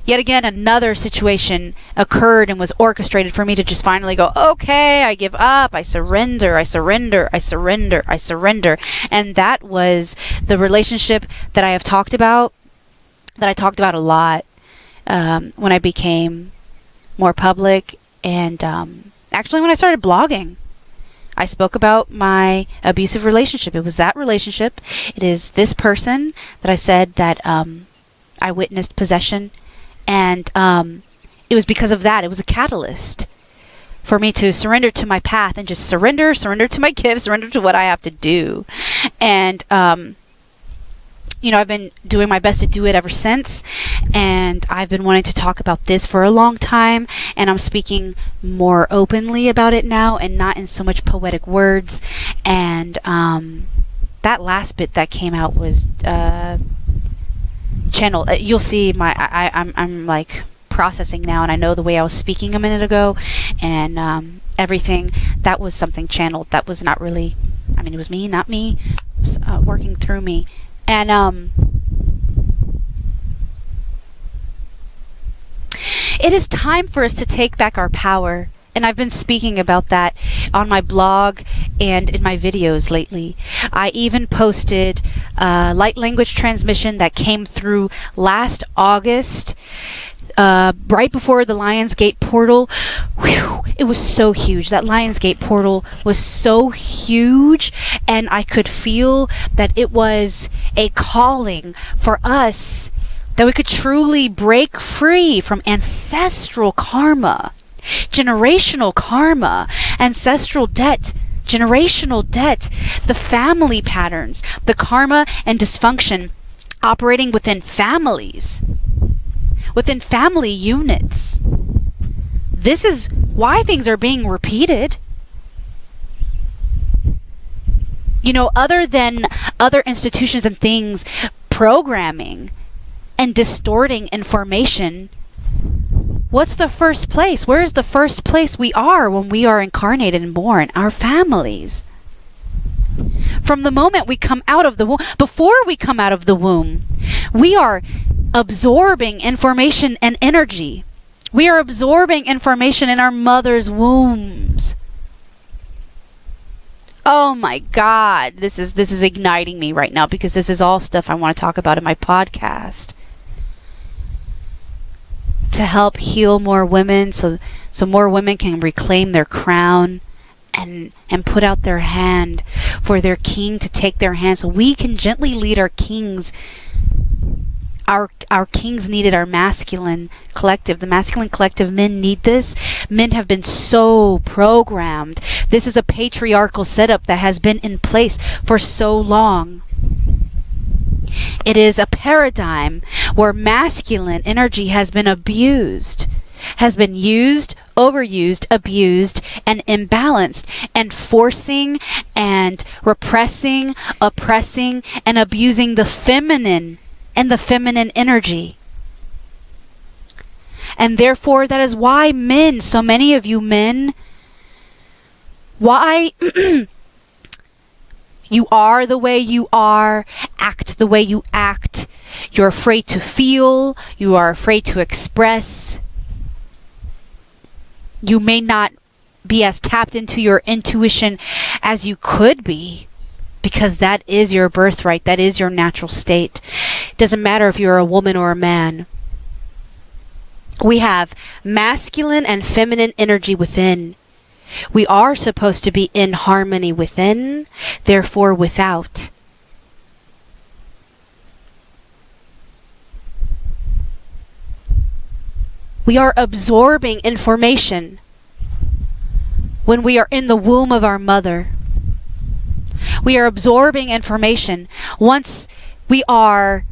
[SPEAKER 1] yet again, another situation occurred and was orchestrated for me to just finally go, okay, I give up, I surrender, I surrender, I surrender, I surrender. And that was the relationship that I have talked about, that I talked about a lot when I became more public. And actually, when I started blogging, I spoke about my abusive relationship. It was that relationship. It is this person that I said that I witnessed possession. And it was because of that. It was a catalyst for me to surrender to my path and just surrender to my gifts, surrender to what I have to do. And, you know, I've been doing my best to do it ever since. And I've been wanting to talk about this for a long time. And I'm speaking more openly about it now and not in so much poetic words. And that last bit that came out was channel. You'll see I'm like processing now, and I know the way I was speaking a minute ago and everything. That was something channeled. That was not really, I mean, it was me, not me. It was working through me. And it is time for us to take back our power. And I've been speaking about that on my blog and in my videos lately. I even posted a light language transmission that came through last August, right before the Lionsgate portal. Whew, it was so huge. That Lionsgate portal was so huge, and I could feel that it was a calling for us, that we could truly break free from ancestral karma, generational karma, ancestral debt, generational debt, the family patterns, the karma and dysfunction operating within families, within family units. This is why things are being repeated. You know, other than other institutions and things programming and distorting information, what's the first place? Where is the first place we are when we are incarnated and born? Our families. From the moment we come out of the womb, before we come out of the womb, we are absorbing information and energy. We are absorbing information in our mother's wombs. Oh my God, this is igniting me right now, because this is all stuff I want to talk about in my podcast. To help heal more women, so more women can reclaim their crown and put out their hand for their king to take their hand, so we can gently lead our kings. Our kings needed our masculine collective. The masculine collective, men need this. Men have been so programmed. This is a patriarchal setup that has been in place for so long. It is a paradigm where masculine energy has been abused, has been used, overused, abused, and imbalanced, and forcing and repressing, oppressing, and abusing the feminine and the feminine energy. And therefore, that is why men, so many of you men, why you are the way you are, act the way you act. You're afraid to feel. You are afraid to express. You may not be as tapped into your intuition as you could be, because that is your birthright. That is your natural state. It doesn't matter if you're a woman or a man. We have masculine and feminine energy within. We are supposed to be in harmony within, therefore without. We are absorbing information when we are in the womb of our mother. We are absorbing information. Once we are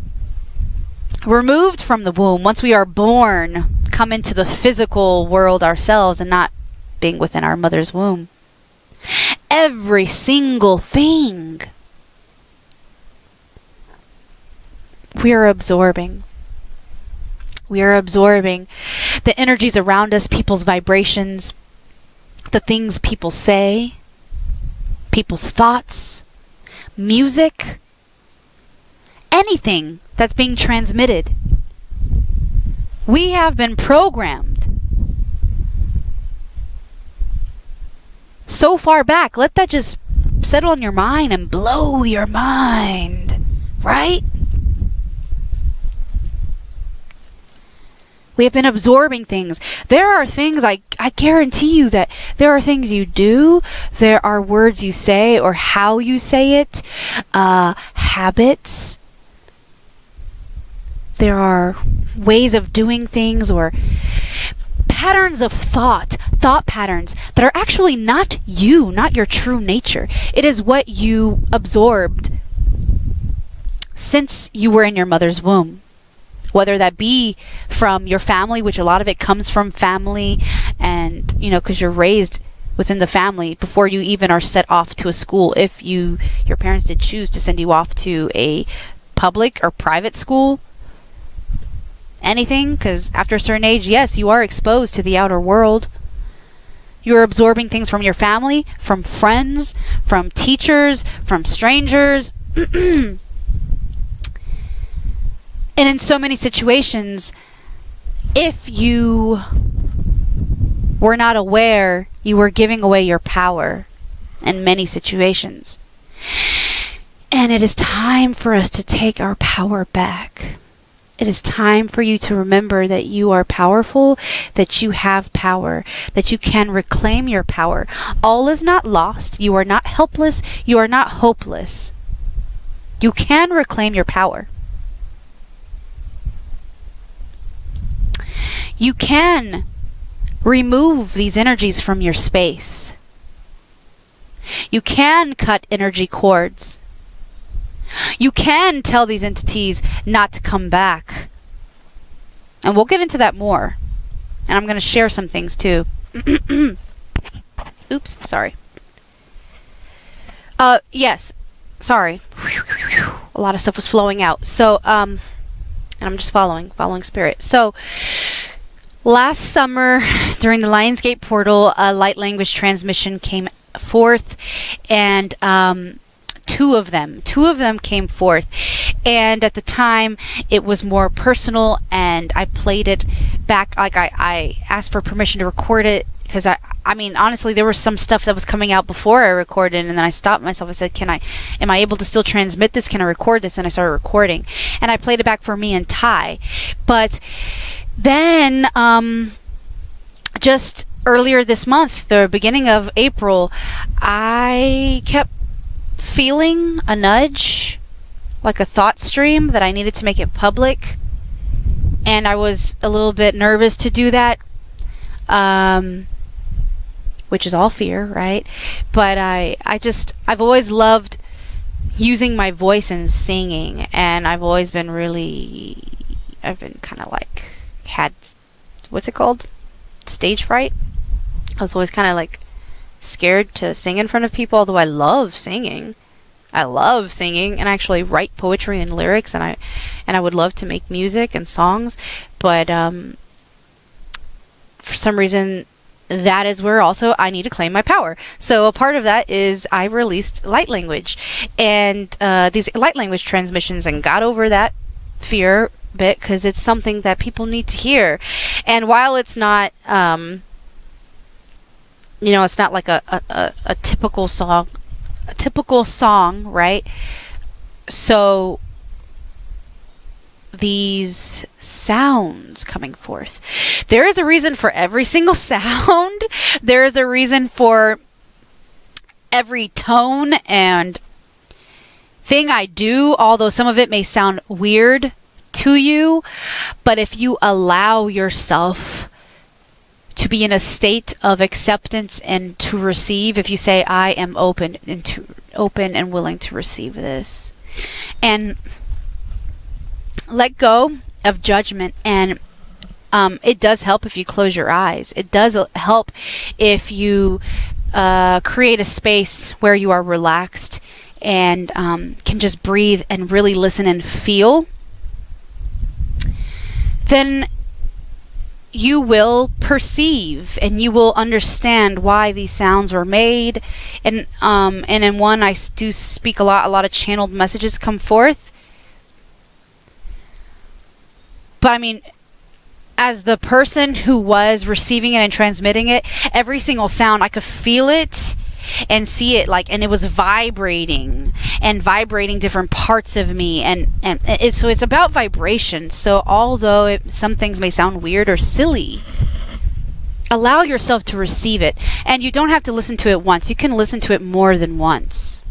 [SPEAKER 1] removed from the womb, once we are born, come into the physical world ourselves and not being within our mother's womb, every single thing we are absorbing. We are absorbing the energies around us, people's vibrations, the things people say, people's thoughts, music, anything that's being transmitted. We have been programmed so far back. Let that just settle in your mind and blow your mind, right? We have been absorbing things. There are things, I guarantee you that there are things you do, there are words you say or how you say it, habits. There are ways of doing things or patterns of thought patterns that are actually not you, not your true nature. It is what you absorbed since you were in your mother's womb. Whether that be from your family, which a lot of it comes from family, and, you know, because you're raised within the family before you even are set off to a school. If your parents did choose to send you off to a public or private school, anything, because after a certain age, yes, you are exposed to the outer world. You're absorbing things from your family, from friends, from teachers, from strangers. And in so many situations, if you were not aware, you were giving away your power in many situations. And it is time for us to take our power back. It is time for you to remember that you are powerful, that you have power, that you can reclaim your power. All is not lost. You are not helpless. You are not hopeless. You can reclaim your power. You can remove these energies from your space. You can cut energy cords. You can tell these entities not to come back. And we'll get into that more. And I'm going to share some things too. Oops, sorry. Yes, sorry. A lot of stuff was flowing out. So, and I'm just following spirit. So, last summer, during the Lionsgate portal, a light language transmission came forth, and two of them came forth, and at the time it was more personal, and I played it back. Like I asked for permission to record it, because I mean, honestly, there was some stuff that was coming out before I recorded, and then I stopped myself. I said, am I able to still transmit this? Can I record this? And I started recording, and I played it back for me and Ty. But then just earlier this month, the beginning of April, I kept feeling a nudge, like a thought stream, that I needed to make it public, and I was a little bit nervous to do that, which is all fear, right? But I've always loved using my voice and singing, and I've been kind of like had, what's it called? Stage fright. I was always kind of like scared to sing in front of people, although I love singing. And I actually write poetry and lyrics, and I would love to make music and songs, but for some reason, that is where also I need to claim my power. So a part of that is I released light language and these light language transmissions, and got over that fear bit because it's something that people need to hear. And while it's not, it's not like a typical song, right? So these sounds coming forth, there is a reason for every single sound. There is a reason for every tone and thing I do, although some of it may sound weird to you. But if you allow yourself to be in a state of acceptance and to receive, if you say, I am open and willing to receive this, and let go of judgment. And it does help if you close your eyes. It does help if you create a space where you are relaxed and can just breathe and really listen and feel. Then you will perceive and you will understand why these sounds were made. And in one, I do speak a lot of channeled messages come forth. But I mean, as the person who was receiving it and transmitting it, every single sound, I could feel it and see it, and it was vibrating different parts of me. And so it's about vibration. So although some things may sound weird or silly, allow yourself to receive it. And you don't have to listen to it once. You can listen to it more than once.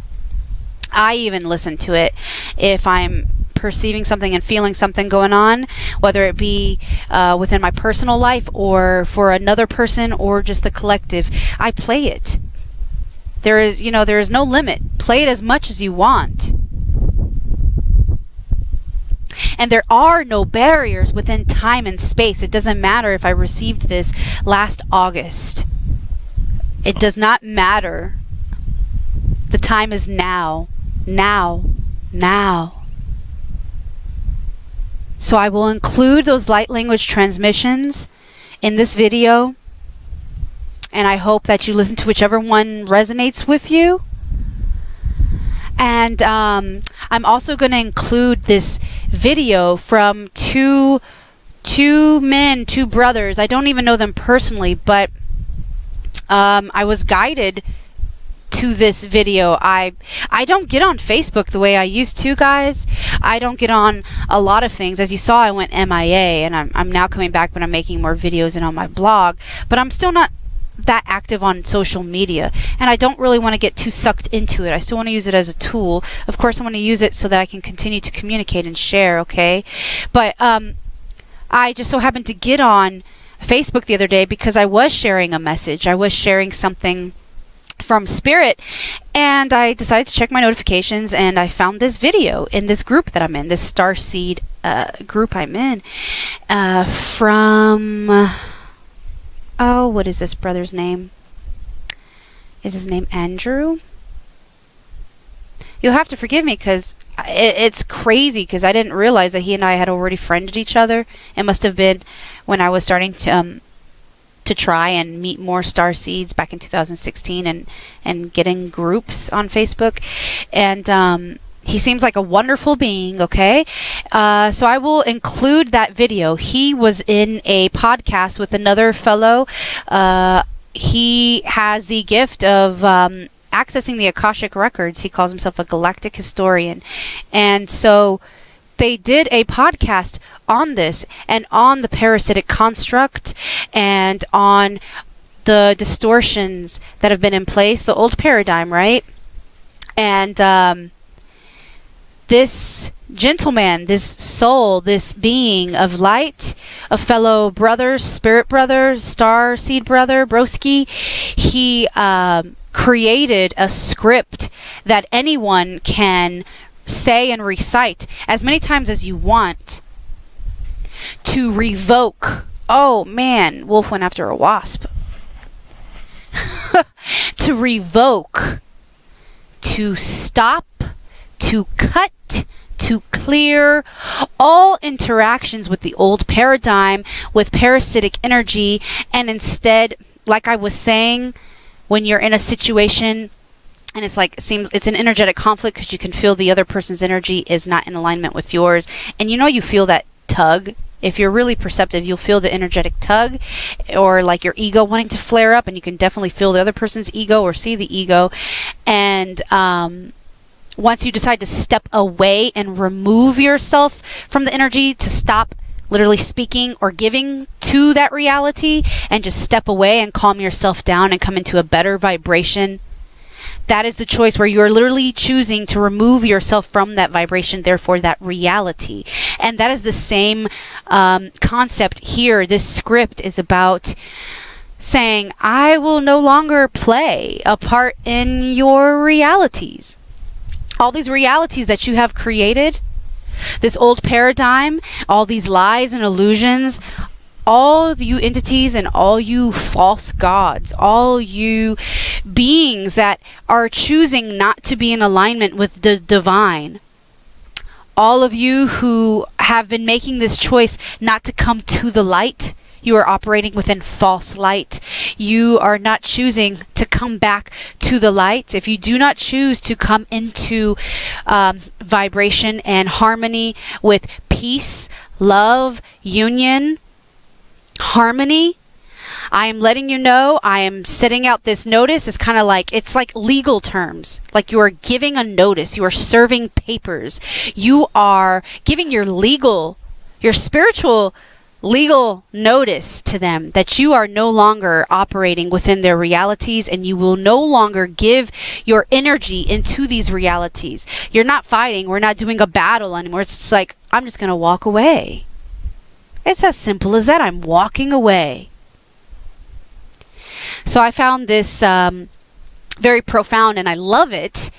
[SPEAKER 1] I even listen to it if I'm perceiving something and feeling something going on, whether it be within my personal life or for another person or just the collective. I play it. There is no limit. Play it as much as you want. And there are no barriers within time and space. It doesn't matter if I received this last August. It does not matter. The time is now. Now. So I will include those light language transmissions in this video. And I hope that you listen to whichever one resonates with you. And I'm also going to include this video from two brothers. I don't even know them personally, but I was guided to this video. I don't get on Facebook the way I used to, guys. I don't get on a lot of things. As you saw, I went MIA, and I'm now coming back, but I'm making more videos and on my blog. But I'm still not that active on social media, and I don't really want to get too sucked into it. I still want to use it as a tool. Of course, I want to use it so that I can continue to communicate and share, okay? But I just so happened to get on Facebook the other day because I was sharing a message. I was sharing something from Spirit, and I decided to check my notifications, and I found this video in this group that I'm in, this Starseed group I'm in, from... Oh, what is this brother's name? Is his name Andrew? You'll have to forgive me because it's crazy, because I didn't realize that he and I had already friended each other. It must have been when I was starting to try and meet more starseeds back in 2016 and get in groups on Facebook. And he seems like a wonderful being, okay? So I will include that video. He was in a podcast with another fellow. He has the gift of accessing the Akashic Records. He calls himself a galactic historian. And so they did a podcast on this and on the parasitic construct and on the distortions that have been in place, the old paradigm, right? And this gentleman, this soul, this being of light, a fellow brother, spirit brother, star seed brother, broski, he created a script that anyone can say and recite as many times as you want to revoke. Oh man, wolf went after a wasp. To revoke, to stop, to cut, to clear all interactions with the old paradigm, with parasitic energy, and instead, like I was saying, when you're in a situation and it's like, it seems it's an energetic conflict because you can feel the other person's energy is not in alignment with yours. And you feel that tug. If you're really perceptive, you'll feel the energetic tug, or like your ego wanting to flare up, and you can definitely feel the other person's ego or see the ego. And once you decide to step away and remove yourself from the energy, to stop literally speaking or giving to that reality and just step away and calm yourself down and come into a better vibration, that is the choice where you're literally choosing to remove yourself from that vibration, therefore that reality. And that is the same concept here. This script is about saying, I will no longer play a part in your realities. All these realities that you have created, this old paradigm, all these lies and illusions, all you entities and all you false gods, all you beings that are choosing not to be in alignment with the divine, all of you who have been making this choice not to come to the light, you are operating within false light. You are not choosing to come back to the light. If you do not choose to come into vibration and harmony with peace, love, union, harmony, I am letting you know, I am setting out this notice. It's kind of like, it's like legal terms. Like you are giving a notice. You are serving papers. You are giving your spiritual legal notice to them that you are no longer operating within their realities, and you will no longer give your energy into these realities. You're not fighting. We're not doing a battle anymore. It's just like, I'm just going to walk away. It's as simple as that. I'm walking away. So I found this very profound, and I love it.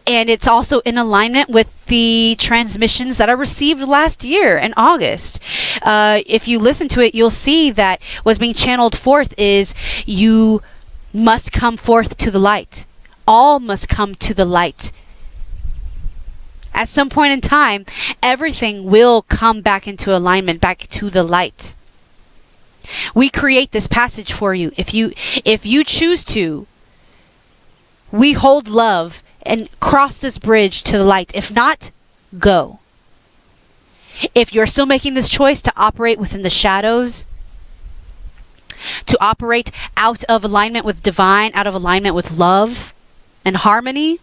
[SPEAKER 1] And it's also in alignment with the transmissions that I received last year in August. If you listen to it, you'll see that what's being channeled forth is, you must come forth to the light. All must come to the light. At some point in time, everything will come back into alignment, back to the light. We create this passage for you. If you choose to, we hold love and cross this bridge to the light. If not, go. If you're still making this choice to operate within the shadows, to operate out of alignment with divine, out of alignment with love and harmony,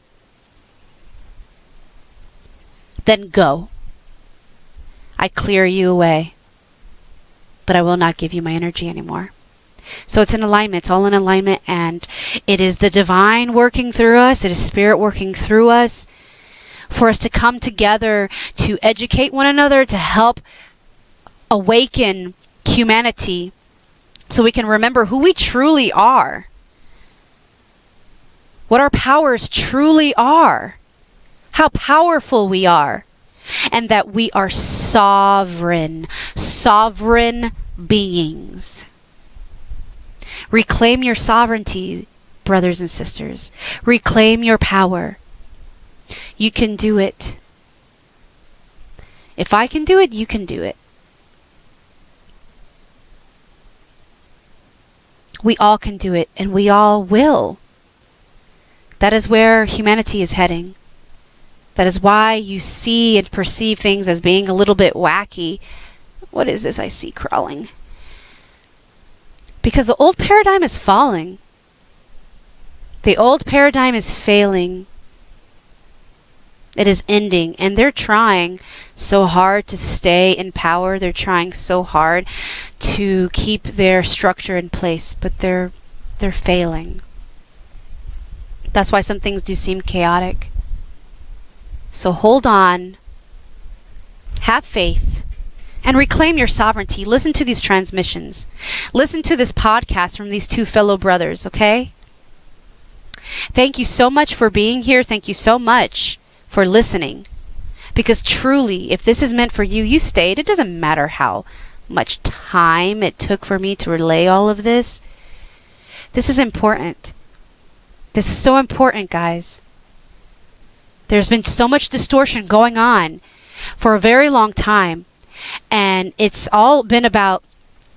[SPEAKER 1] then go. I clear you away, but I will not give you my energy anymore. So it's in alignment. It's all in alignment, and it is the divine working through us. It is spirit working through us for us to come together, to educate one another, to help awaken humanity so we can remember who we truly are, what our powers truly are, how powerful we are, and that we are sovereign beings. Reclaim your sovereignty, brothers and sisters. Reclaim your power. You can do it. If I can do it, you can do it. We all can do it, and we all will. That is where humanity is heading. That is why you see and perceive things as being a little bit wacky. What is this I see crawling? Because the old paradigm is falling. The old paradigm is failing. It is ending, and they're trying so hard to stay in power. They're trying so hard to keep their structure in place, but they're failing. That's why some things do seem chaotic. So hold on, have faith, and reclaim your sovereignty. Listen to these transmissions. Listen to this podcast from these two fellow brothers, okay? Thank you so much for being here. Thank you so much for listening. Because truly, if this is meant for you, you stayed. It doesn't matter how much time it took for me to relay all of this. This is important. This is so important, guys. There's been so much distortion going on for a very long time. And it's all been about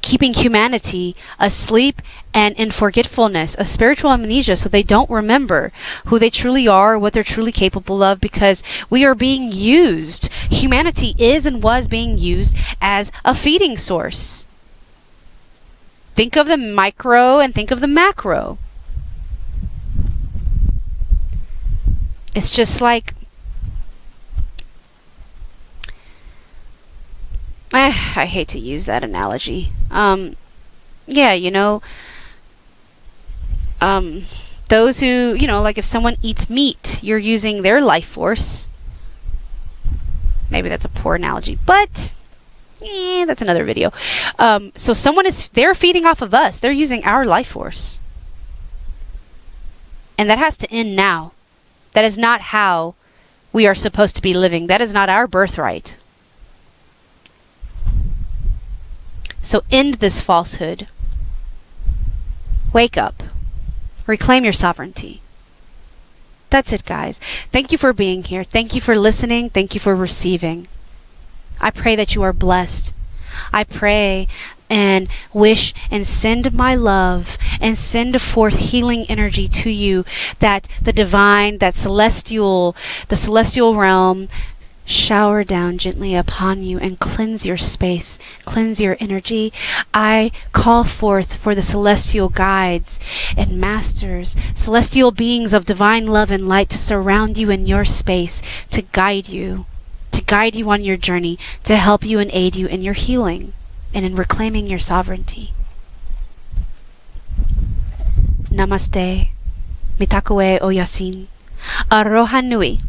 [SPEAKER 1] keeping humanity asleep and in forgetfulness, a spiritual amnesia, so they don't remember who they truly are, what they're truly capable of, because we are being used. Humanity is and was being used as a feeding source. Think of the micro and think of the macro. It's just like, I hate to use that analogy. Yeah, you know, those who, you know, like if someone eats meat, you're using their life force. Maybe that's a poor analogy, but that's another video. So they're feeding off of us. They're using our life force. And that has to end now. That is not how we are supposed to be living. That is not our birthright. So end this falsehood. Wake up. Reclaim your sovereignty. That's it, guys. Thank you for being here. Thank you for listening. Thank you for receiving. I pray that you are blessed. I pray and wish and send my love and send forth healing energy to you, that the divine, the celestial realm shower down gently upon you and cleanse your space, cleanse your energy. I call forth for the celestial guides and masters, celestial beings of divine love and light to surround you in your space, to guide you on your journey, to help you and aid you in your healing and in reclaiming your sovereignty. Namaste. Mitakoe o yasin. Aloha nui.